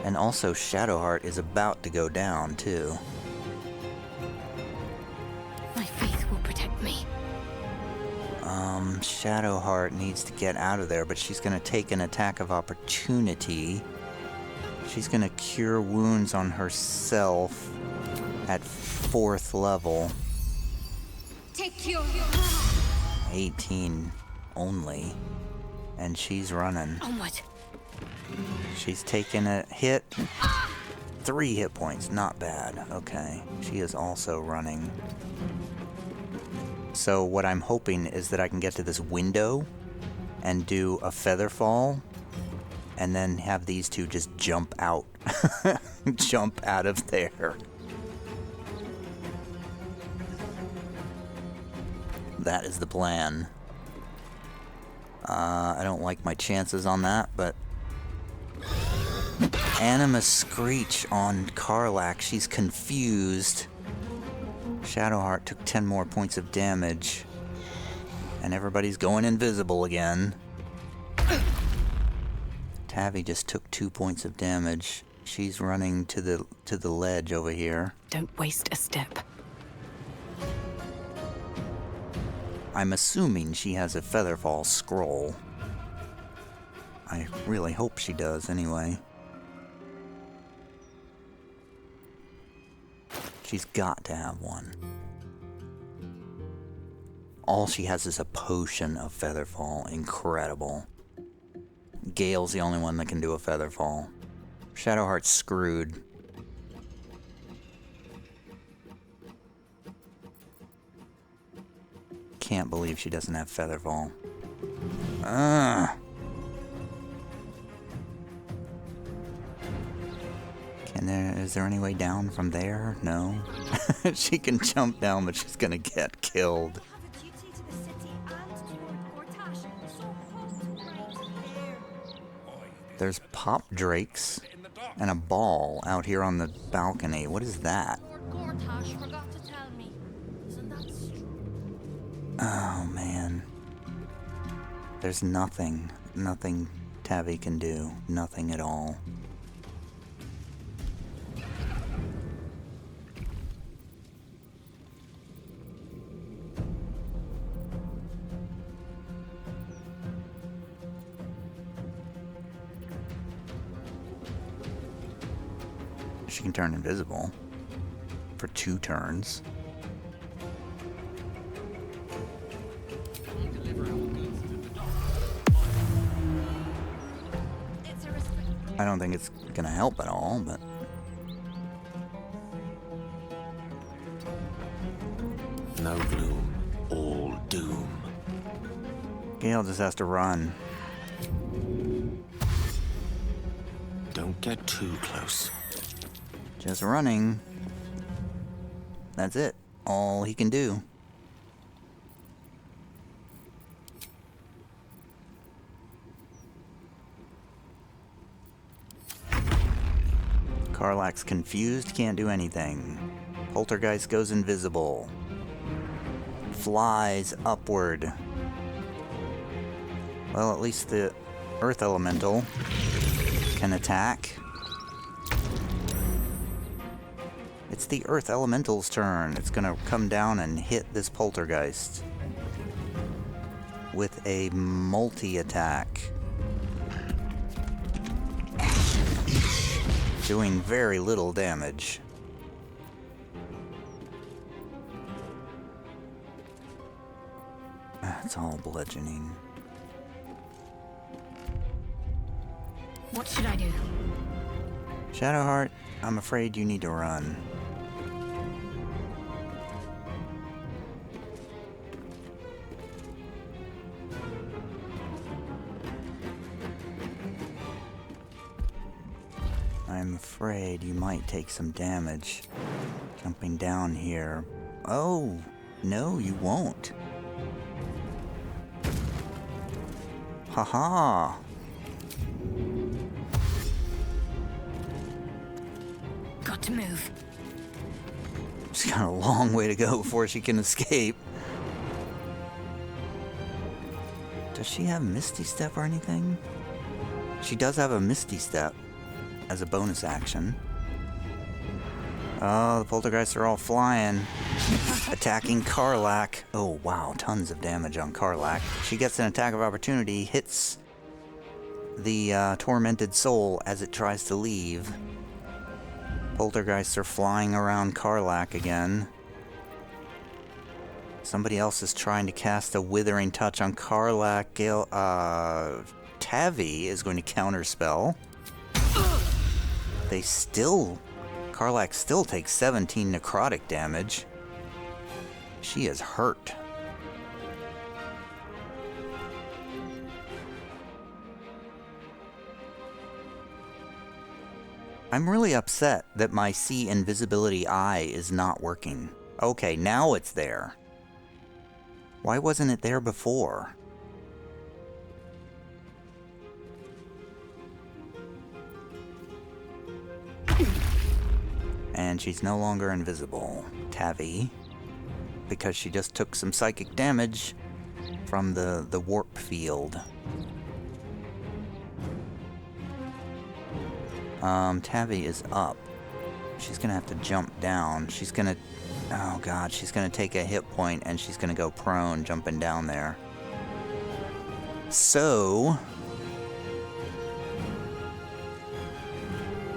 And also Shadowheart is about to go down too. My faith will protect me. Shadowheart needs to get out of there, but she's gonna take an attack of opportunity. She's gonna cure wounds on herself at 4th level. Take your 18 only. And she's running. onward. She's taking a hit. 3 hit points, not bad. Okay. She is also running. So what I'm hoping is that I can get to this window and do a feather fall, and then have these two just jump out. Jump out of there. That is the plan. I don't like my chances on that, but... Animus Screech on Karlach. She's confused. Shadowheart took 10 more points of damage. And everybody's going invisible again. Tavi just took 2 points of damage. She's running to the ledge over here. Don't waste a step. I'm assuming she has a Featherfall scroll. I really hope she does, anyway. She's got to have one. All she has is a potion of Featherfall. Incredible. Gale's the only one that can do a Featherfall. Shadowheart's screwed. Can't believe she doesn't have Featherfall. Is there any way down from there? No. She can jump down, but she's gonna get killed. There's pop drakes and a ball out here on the balcony. What is that? Oh man. There's nothing Tavi can do. Nothing at all. She can turn invisible for 2 turns. I don't think it's gonna help at all, but... No gloom, all doom. Gale just has to run. Don't get too close. Just running. That's it. All he can do. Karlach's confused, can't do anything. Poltergeist goes invisible. Flies upward. Well, at least the Earth Elemental can attack. It's the Earth Elemental's turn. It's gonna come down and hit this Poltergeist with a multi-attack. Doing very little damage. It's all bludgeoning. What should I do? Shadowheart, I'm afraid you need to run. I'm afraid you might take some damage jumping down here. Oh, no, you won't. Haha. Got to move. She's got a long way to go before she can escape. Does she have Misty Step or anything? She does have a Misty Step as a bonus action. Oh, the Poltergeists are all flying. Attacking Karlach. Oh, wow, tons of damage on Karlach. She gets an attack of opportunity, hits the tormented soul as it tries to leave. Poltergeists are flying around Karlach again. Somebody else is trying to cast a Withering Touch on Karlach. Gale, Tavi is going to counterspell. Karlach still takes 17 necrotic damage. She is hurt. I'm really upset that my see invisibility eye is not working. Okay, now it's there. Why wasn't it there before? And she's no longer invisible. Tavi. Because she just took some psychic damage from the warp field. Tavi is up. She's gonna have to jump down. She's gonna... Oh god, she's gonna take a hit point and she's gonna go prone jumping down there. So...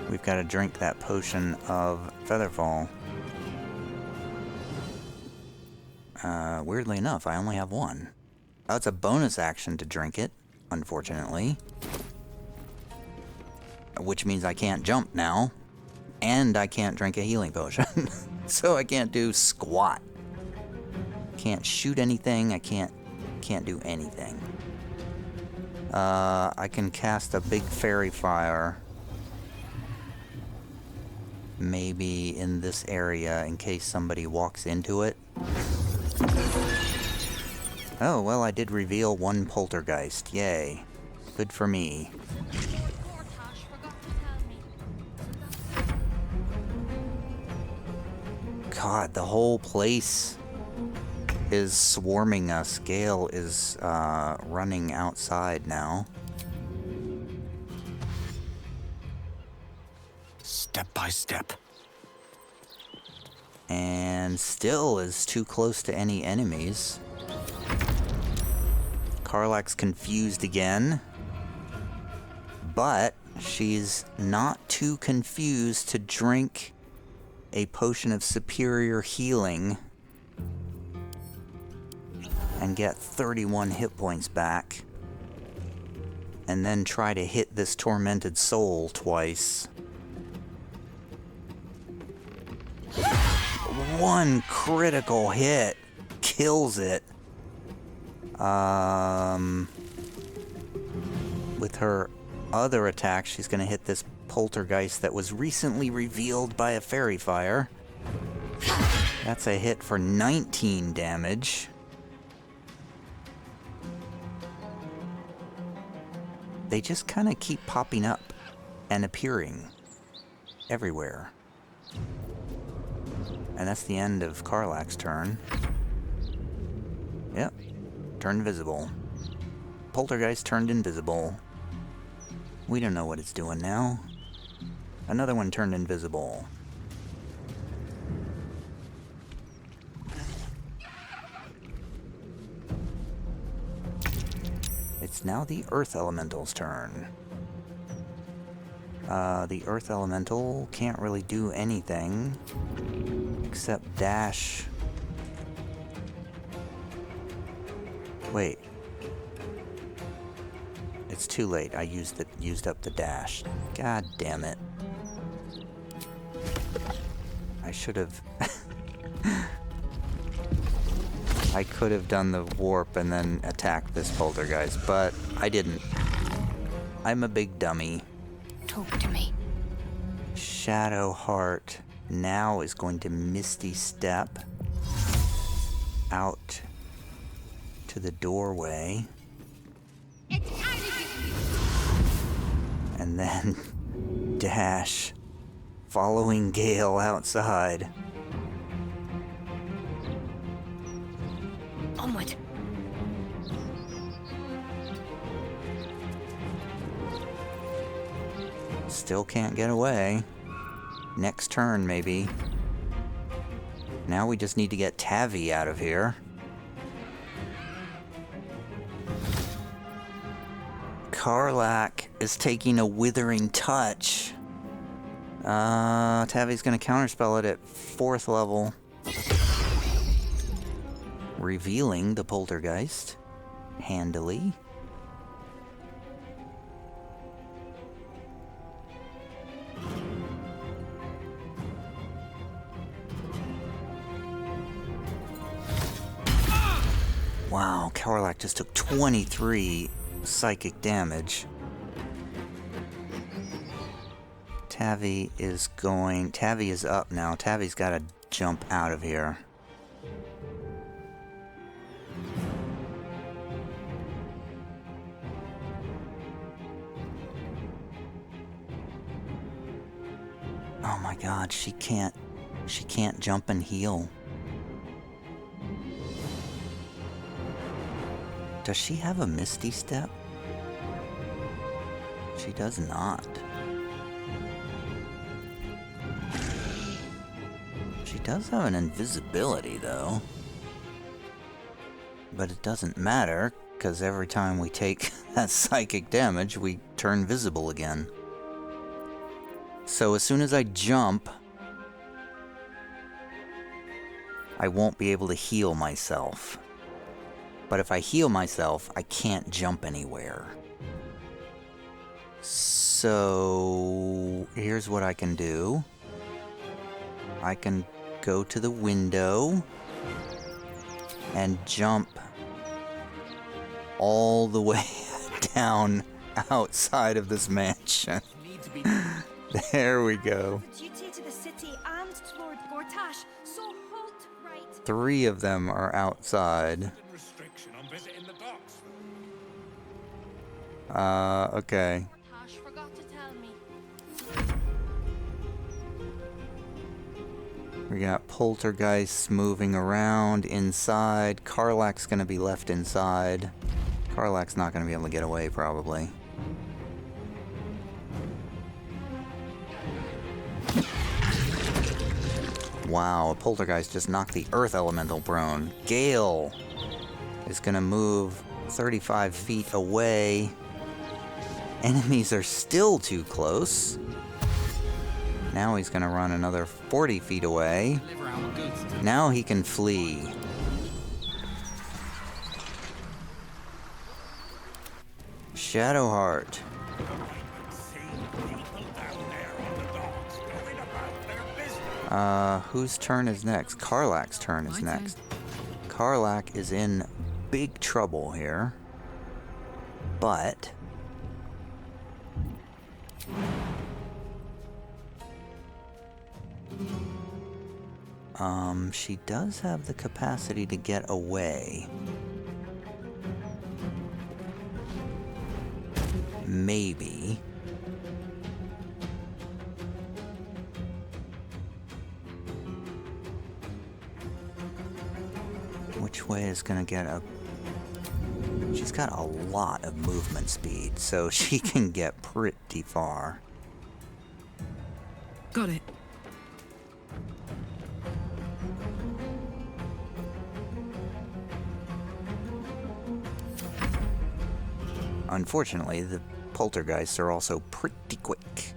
we've got to drink that potion of Featherfall. Weirdly enough, I only have one. Oh, it's a bonus action to drink it, unfortunately. Which means I can't jump now. And I can't drink a healing potion. So I can't do squat. Can't shoot anything. I can't do anything. I can cast a big fairy fire. Maybe in this area in case somebody walks into it. Oh, well, I did reveal one poltergeist. Yay. Good for me. God, the whole place is swarming us. Gale is running outside now. Step by step. And still is too close to any enemies. Karlach's confused again. But she's not too confused to drink a potion of superior healing and get 31 hit points back. And then try to hit this tormented soul twice. One critical hit kills it. With her other attack, she's going to hit this poltergeist that was recently revealed by a fairy fire. That's a hit for 19 damage. They just kind of keep popping up and appearing everywhere. And that's the end of Karlach's turn. Yep. Turned invisible. Poltergeist turned invisible. We don't know what it's doing now. Another one turned invisible. It's now the Earth Elemental's turn. The Earth Elemental can't really do anything except dash. Wait. It's too late. I used up the dash. God damn it. I should have... I could have done the warp and then attacked this poltergeist, but I didn't. I'm a big dummy. Talk to me. Shadowheart now is going to Misty Step out to the doorway. And then dash, following Gale outside. Onward. Still can't get away. Next turn, maybe. Now we just need to get Tavi out of here. Karlach is taking a withering touch. Tavi's gonna counterspell it at 4th level. Revealing the poltergeist. Handily. Wow, Karlach just took 23 psychic damage. Tavi is up now. Tavi's got to jump out of here. Oh my god, she can't jump and heal. Does she have a Misty Step? She does not. She does have an invisibility though. But it doesn't matter, because every time we take that psychic damage, we turn visible again. So as soon as I jump, I won't be able to heal myself. But if I heal myself, I can't jump anywhere. So here's what I can do. I can go to the window and jump all the way down outside of this mansion. There we go. Duty to the city and Lord Gortash, so halt right. 3 of them are outside. Okay. Hash forgot to tell me. We got Poltergeists moving around inside. Karlach's gonna be left inside. Karlach's not gonna be able to get away, probably. Wow, a Poltergeist just knocked the Earth Elemental prone. Gale is gonna move 35 feet away. Enemies are still too close. Now he's gonna run another 40 feet away. Now he can flee. Shadowheart. Whose turn is next? Karlach's turn is next. Karlach is in big trouble here. But she does have the capacity to get away. Maybe. Which way is gonna get a... She's got a lot of movement speed, so she can get pretty far. Got it. Unfortunately, the Poltergeists are also pretty quick.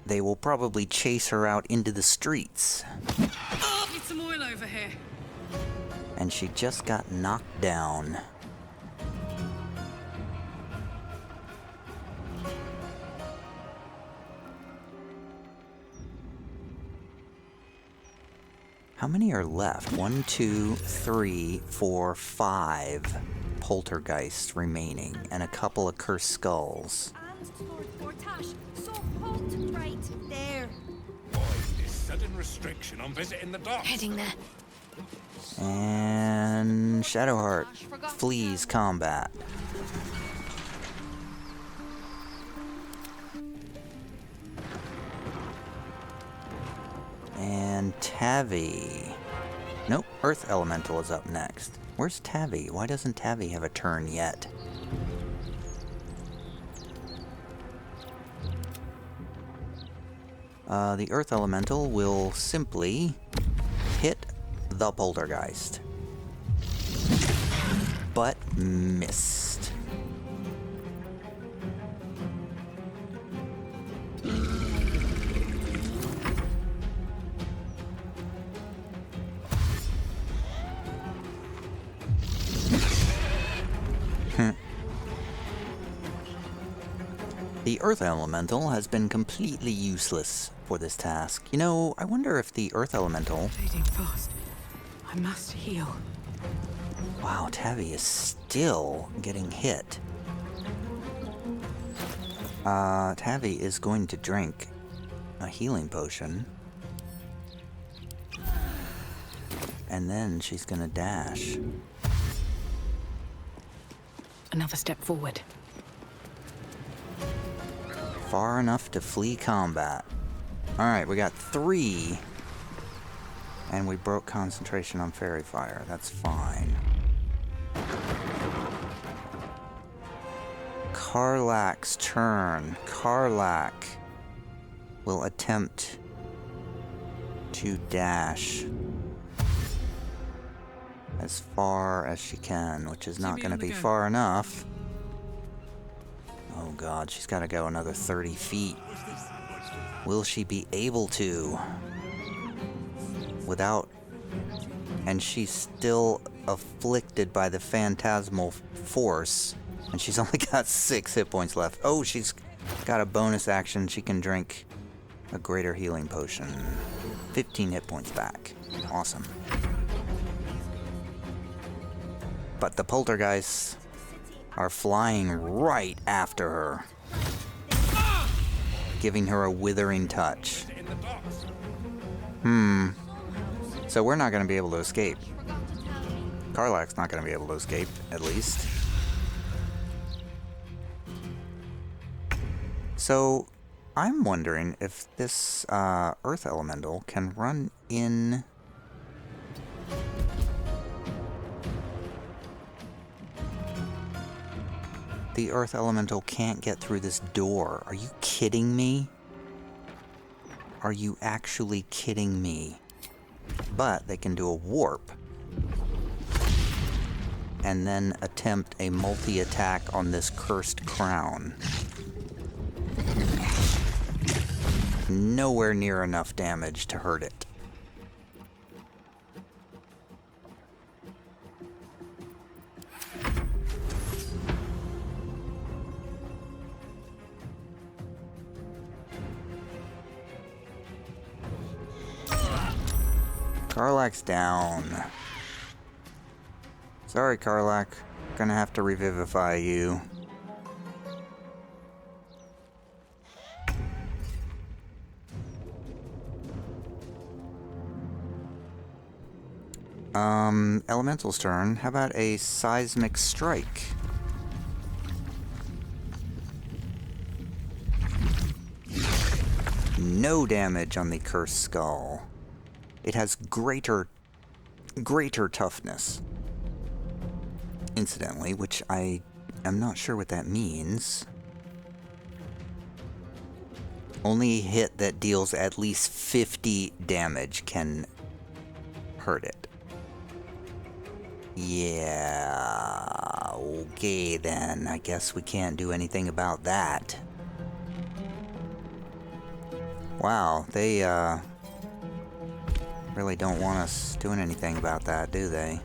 They will probably chase her out into the streets. Need some oil over here. And she just got knocked down. How many are left? 1, 2, 3, 4, 5 Poltergeists remaining, and a couple of cursed skulls. And Lord Gortash, so halt right there. This sudden restriction on visiting the docks. Heading there. And Shadowheart flees combat. And Tavi. Nope, Earth Elemental is up next. Where's Tavi? Why doesn't Tavi have a turn yet? The Earth Elemental will simply hit the Poltergeist. But missed. The Earth Elemental has been completely useless for this task. You know, I wonder if the Earth Elemental... Fading fast. I must heal. Wow, Tavi is still getting hit. Tavi is going to drink a healing potion. And then she's gonna dash. Another step forward. Far enough to flee combat. Alright, we got 3. And we broke concentration on fairy fire. That's fine. Karlach's turn. Karlach will attempt to dash as far as she can, which is not going to be far enough. Oh god, she's got to go another 30 feet. Will she be able to? Without... And she's still afflicted by the phantasmal force. And she's only got 6 hit points left. Oh, she's got a bonus action. She can drink a greater healing potion. 15 hit points back. Awesome. But the Poltergeists are flying right after her, giving her a withering touch. So we're not going to be able to escape. Karlach's not going to be able to escape, at least. So I'm wondering if this Earth Elemental can run in... The Earth Elemental can't get through this door. Are you kidding me? Are you actually kidding me? But they can do a warp. And then attempt a multi-attack on this cursed crown. Nowhere near enough damage to hurt it. Karlach's down. Sorry, Karlach. Gonna have to revivify you. Elemental's turn. How about a seismic strike? No damage on the cursed skull. It has greater toughness. Incidentally, which I am not sure what that means. Only a hit that deals at least 50 damage can hurt it. Yeah, okay then. I guess we can't do anything about that. Wow, they really don't want us doing anything about that, do they?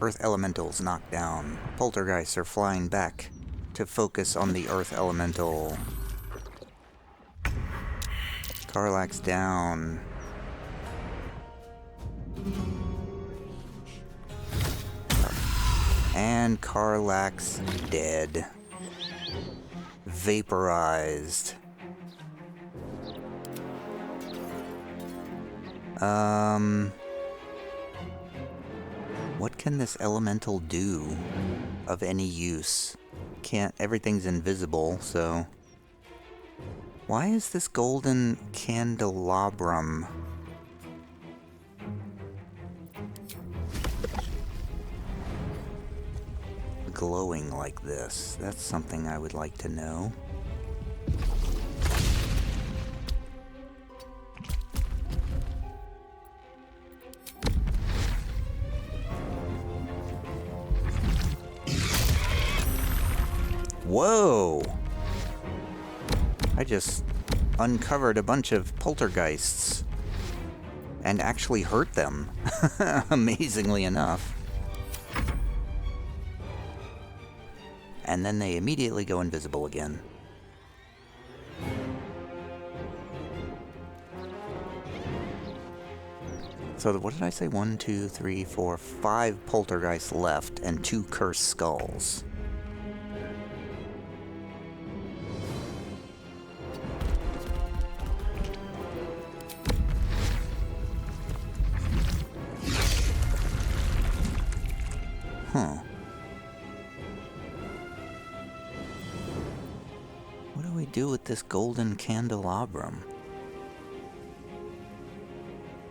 Earth Elemental's knocked down. Poltergeists are flying back to focus on the Earth Elemental. Karlach's down. And Karlach's dead. Vaporized. What can this elemental do of any use? Everything's invisible, so... Why is this golden candelabrum glowing like this? That's something I would like to know. Whoa! I just uncovered a bunch of poltergeists and actually hurt them, amazingly enough. And then they immediately go invisible again. So what did I say? 1, 2, 3, 4, 5 poltergeists left and 2 cursed skulls. Huh. What do we do with this golden candelabrum?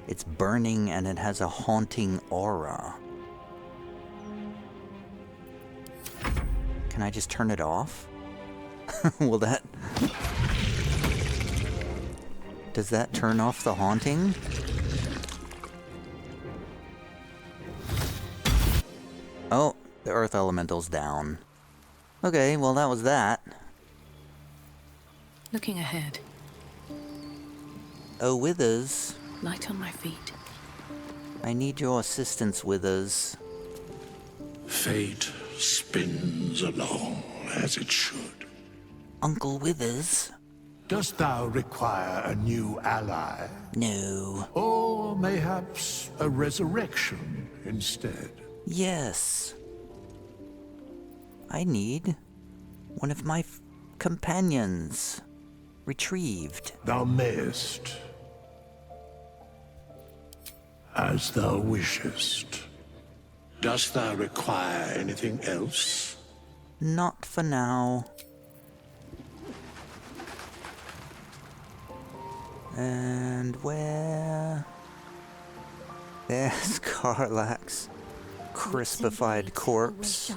It's burning and it has a haunting aura. Can I just turn it off? Will that... Does that turn off the haunting? Oh, the earth elemental's down. Okay, well that was that. Looking ahead. Oh, Withers. Light on my feet. I need your assistance, Withers. Fate spins along as it should. Uncle Withers? Dost thou require a new ally? No. Or mayhaps a resurrection instead? Yes. I need one of my companions retrieved. Thou mayest. As thou wishest. Dost thou require anything else? Not for now. And where? There's Karlach's crispified corpse.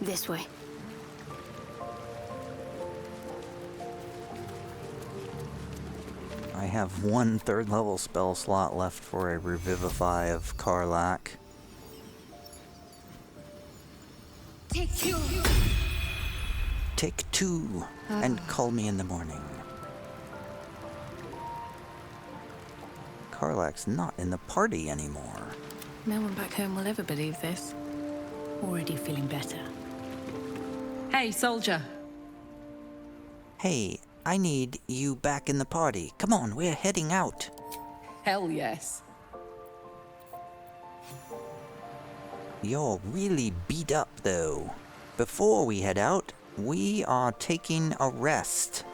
This way. I have 1 3rd level spell slot left for a Revivify of Karlach. Take 2. Take 2 and call me in the morning. Karlach's not in the party anymore. No one back home will ever believe this. Already feeling better. Hey, soldier. Hey, I need you back in the party. Come on, we're heading out. Hell yes. You're really beat up, though. Before we head out, we are taking a rest.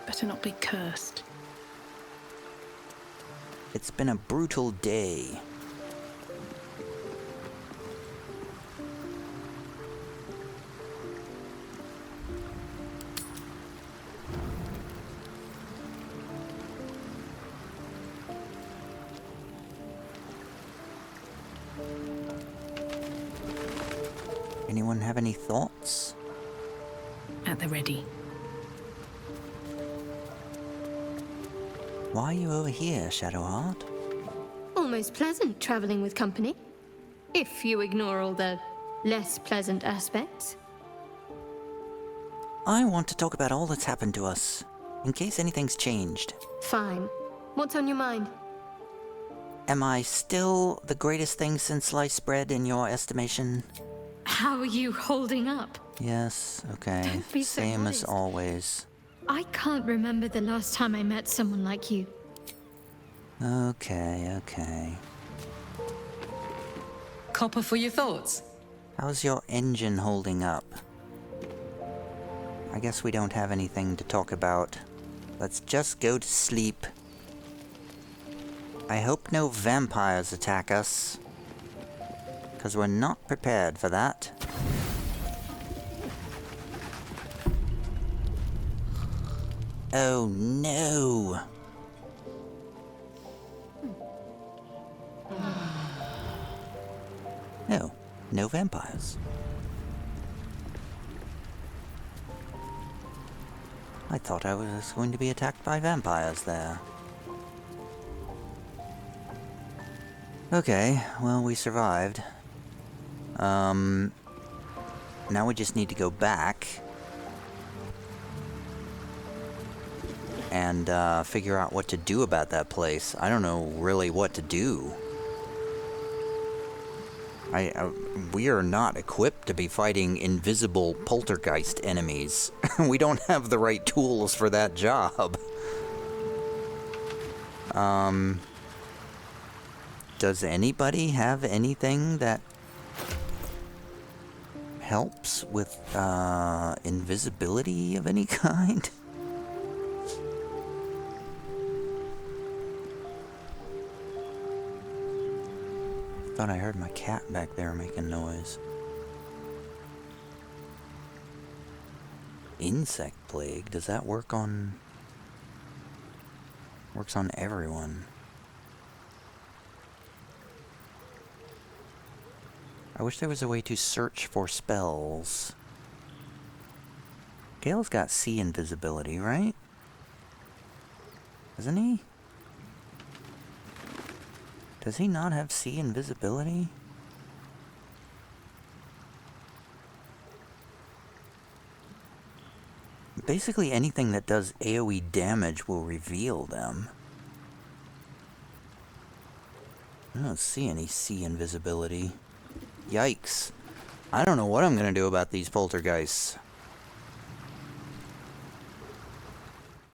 Better not be cursed. It's been a brutal day. Anyone have any thoughts? At the ready. Why are you over here, Shadowheart? Almost pleasant traveling with company. If you ignore all the less pleasant aspects. I want to talk about all that's happened to us, in case anything's changed. Fine. What's on your mind? Am I still the greatest thing since sliced bread in your estimation? How are you holding up? Yes, okay. Don't be so Same as modest. always. I can't remember the last time I met someone like you. Okay. Copper for your thoughts. How's your engine holding up? I guess we don't have anything to talk about. Let's just go to sleep. I hope no vampires attack us, 'cause we're not prepared for that. Oh no! No, no vampires. I thought I was going to be attacked by vampires there. Okay, well, we survived. Now we just need to go back and figure out what to do about that place. I don't know really what to do. We are not equipped to be fighting invisible poltergeist enemies. We don't have the right tools for that job. Does anybody have anything that helps with invisibility of any kind? Thought I heard my cat back there making noise. Insect plague, does that work on... Works on everyone. I wish there was a way to search for spells. Gale's got sea invisibility, right? Doesn't he? Does he not have sea invisibility? Basically anything that does AoE damage will reveal them. I don't see any sea invisibility. Yikes. I don't know what I'm gonna do about these poltergeists.